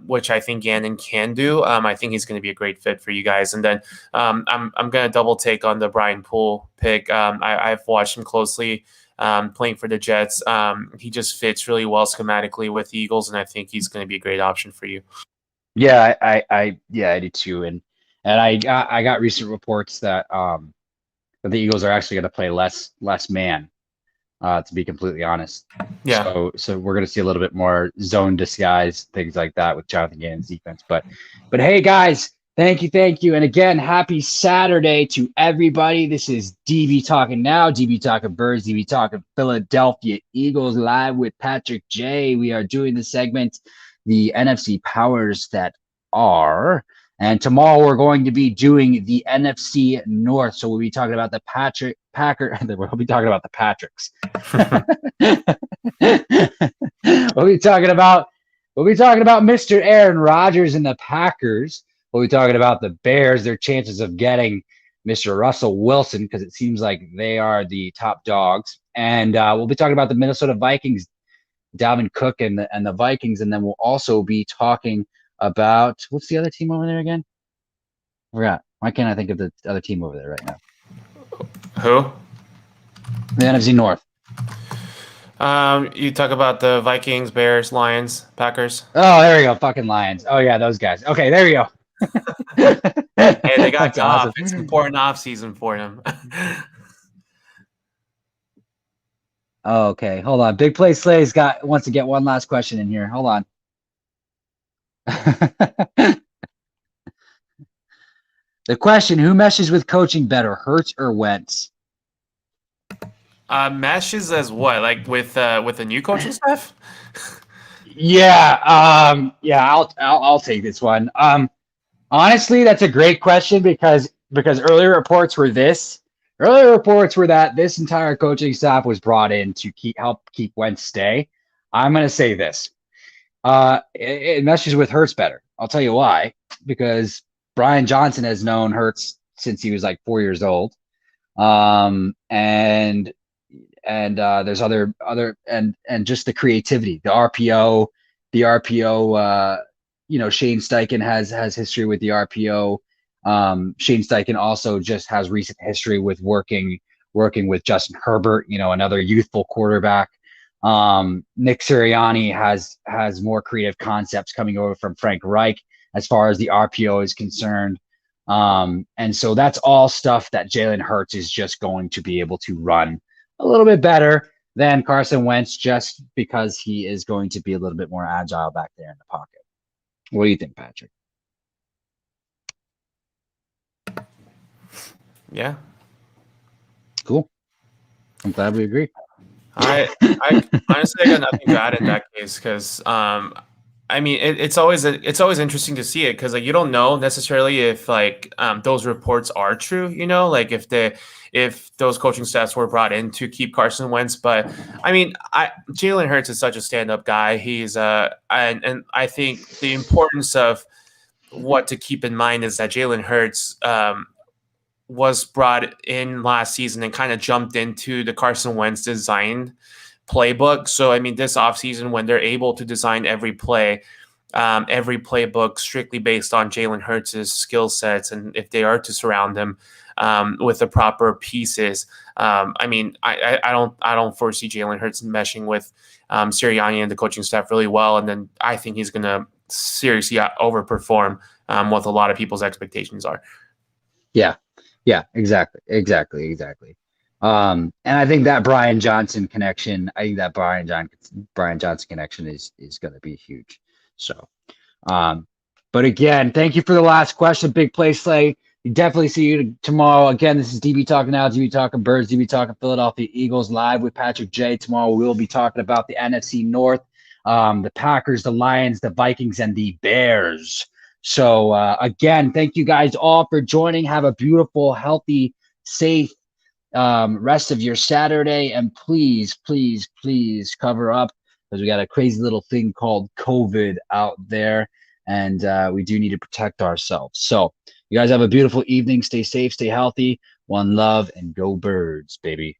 which I think Gannon can do, I think he's going to be a great fit for you guys. And then I'm going to double take on the Brian Poole pick. I've watched him closely playing for the Jets. He just fits really well schematically with the Eagles, and I think he's going to be a great option for you. Yeah, I do too, and I got recent reports that the Eagles are actually going to play less man. To be completely honest, So we're going to see a little bit more zone disguise, things like that with Jonathan Gannon's defense. But hey, guys, thank you, and again, happy Saturday to everybody. This is DB Talking Now, DB Talking Birds, DB Talking Philadelphia Eagles, live with Patrick J. We are doing the segment, the NFC Powers That Are. And tomorrow we're going to be doing the NFC North. So we'll be talking about the Packer. We'll be talking about the Patricks. We'll be talking about Mr. Aaron Rodgers and the Packers. We'll be talking about the Bears, their chances of getting Mr. Russell Wilson, because it seems like they are the top dogs. And we'll be talking about the Minnesota Vikings, Dalvin Cook and the Vikings. And then we'll also be talking about, what's the other team over there again? I forgot. Why can't I think of the other team over there right now? Who? The NFC North. You talk about the Vikings, Bears, Lions, Packers. Oh, there we go. Fucking Lions. Oh yeah, those guys. Okay, there we go. Hey, they got off. Awesome. It's important off season for them. Oh, okay, hold on. Big Play Slays wants to get one last question in here. Hold on. The question: who meshes with coaching better, Hurts or Wentz? Meshes as what? Like with the new coaching staff? Yeah. I'll take this one. Honestly, that's a great question because earlier reports were that this entire coaching staff was brought in to help keep Wentz stay. I'm going to say this. It meshes with Hurts better. I'll tell you why. Because Brian Johnson has known Hurts since he was like 4 years old. And there's other and just the creativity, the RPO. Shane Steichen has history with the RPO. Shane Steichen also just has recent history with working with Justin Herbert, another youthful quarterback. Nick Sirianni has more creative concepts coming over from Frank Reich as far as the RPO is concerned. And so that's all stuff that Jalen Hurts is just going to be able to run a little bit better than Carson Wentz, just because he is going to be a little bit more agile back there in the pocket. What do you think, Patrick? Yeah. Cool. I'm glad we agree. I honestly got nothing to add in that case because I mean, it's always interesting to see it because like you don't know necessarily if like those reports are true. You know, like if those coaching staffs were brought in to keep Carson Wentz. But I mean, Jalen Hurts is such a stand-up guy. He's and I think the importance of what to keep in mind is that Jalen Hurts was brought in last season and kind of jumped into the Carson Wentz design playbook. So, I mean, this offseason, when they're able to design every playbook strictly based on Jalen Hurts' skill sets, and if they are to surround him with the proper pieces, I mean, I don't foresee Jalen Hurts meshing with Sirianni and the coaching staff really well, and then I think he's going to seriously overperform what a lot of people's expectations are. Yeah, exactly. And I think that Brian Johnson connection, is going to be huge. So, but again, thank you for the last question. Big play Slay. You definitely see you tomorrow. Again, this is DB Talking Now, DB Talking Birds, DB Talking Philadelphia Eagles live with Patrick J. Tomorrow we will be talking about the NFC North, the Packers, the Lions, the Vikings, and the Bears. So again, thank you guys all for joining. Have a beautiful, healthy, safe rest of your Saturday, and please cover up because we got a crazy little thing called COVID out there, and we do need to protect ourselves. So you guys have a beautiful evening. Stay safe, stay healthy. One love, and go Birds, baby.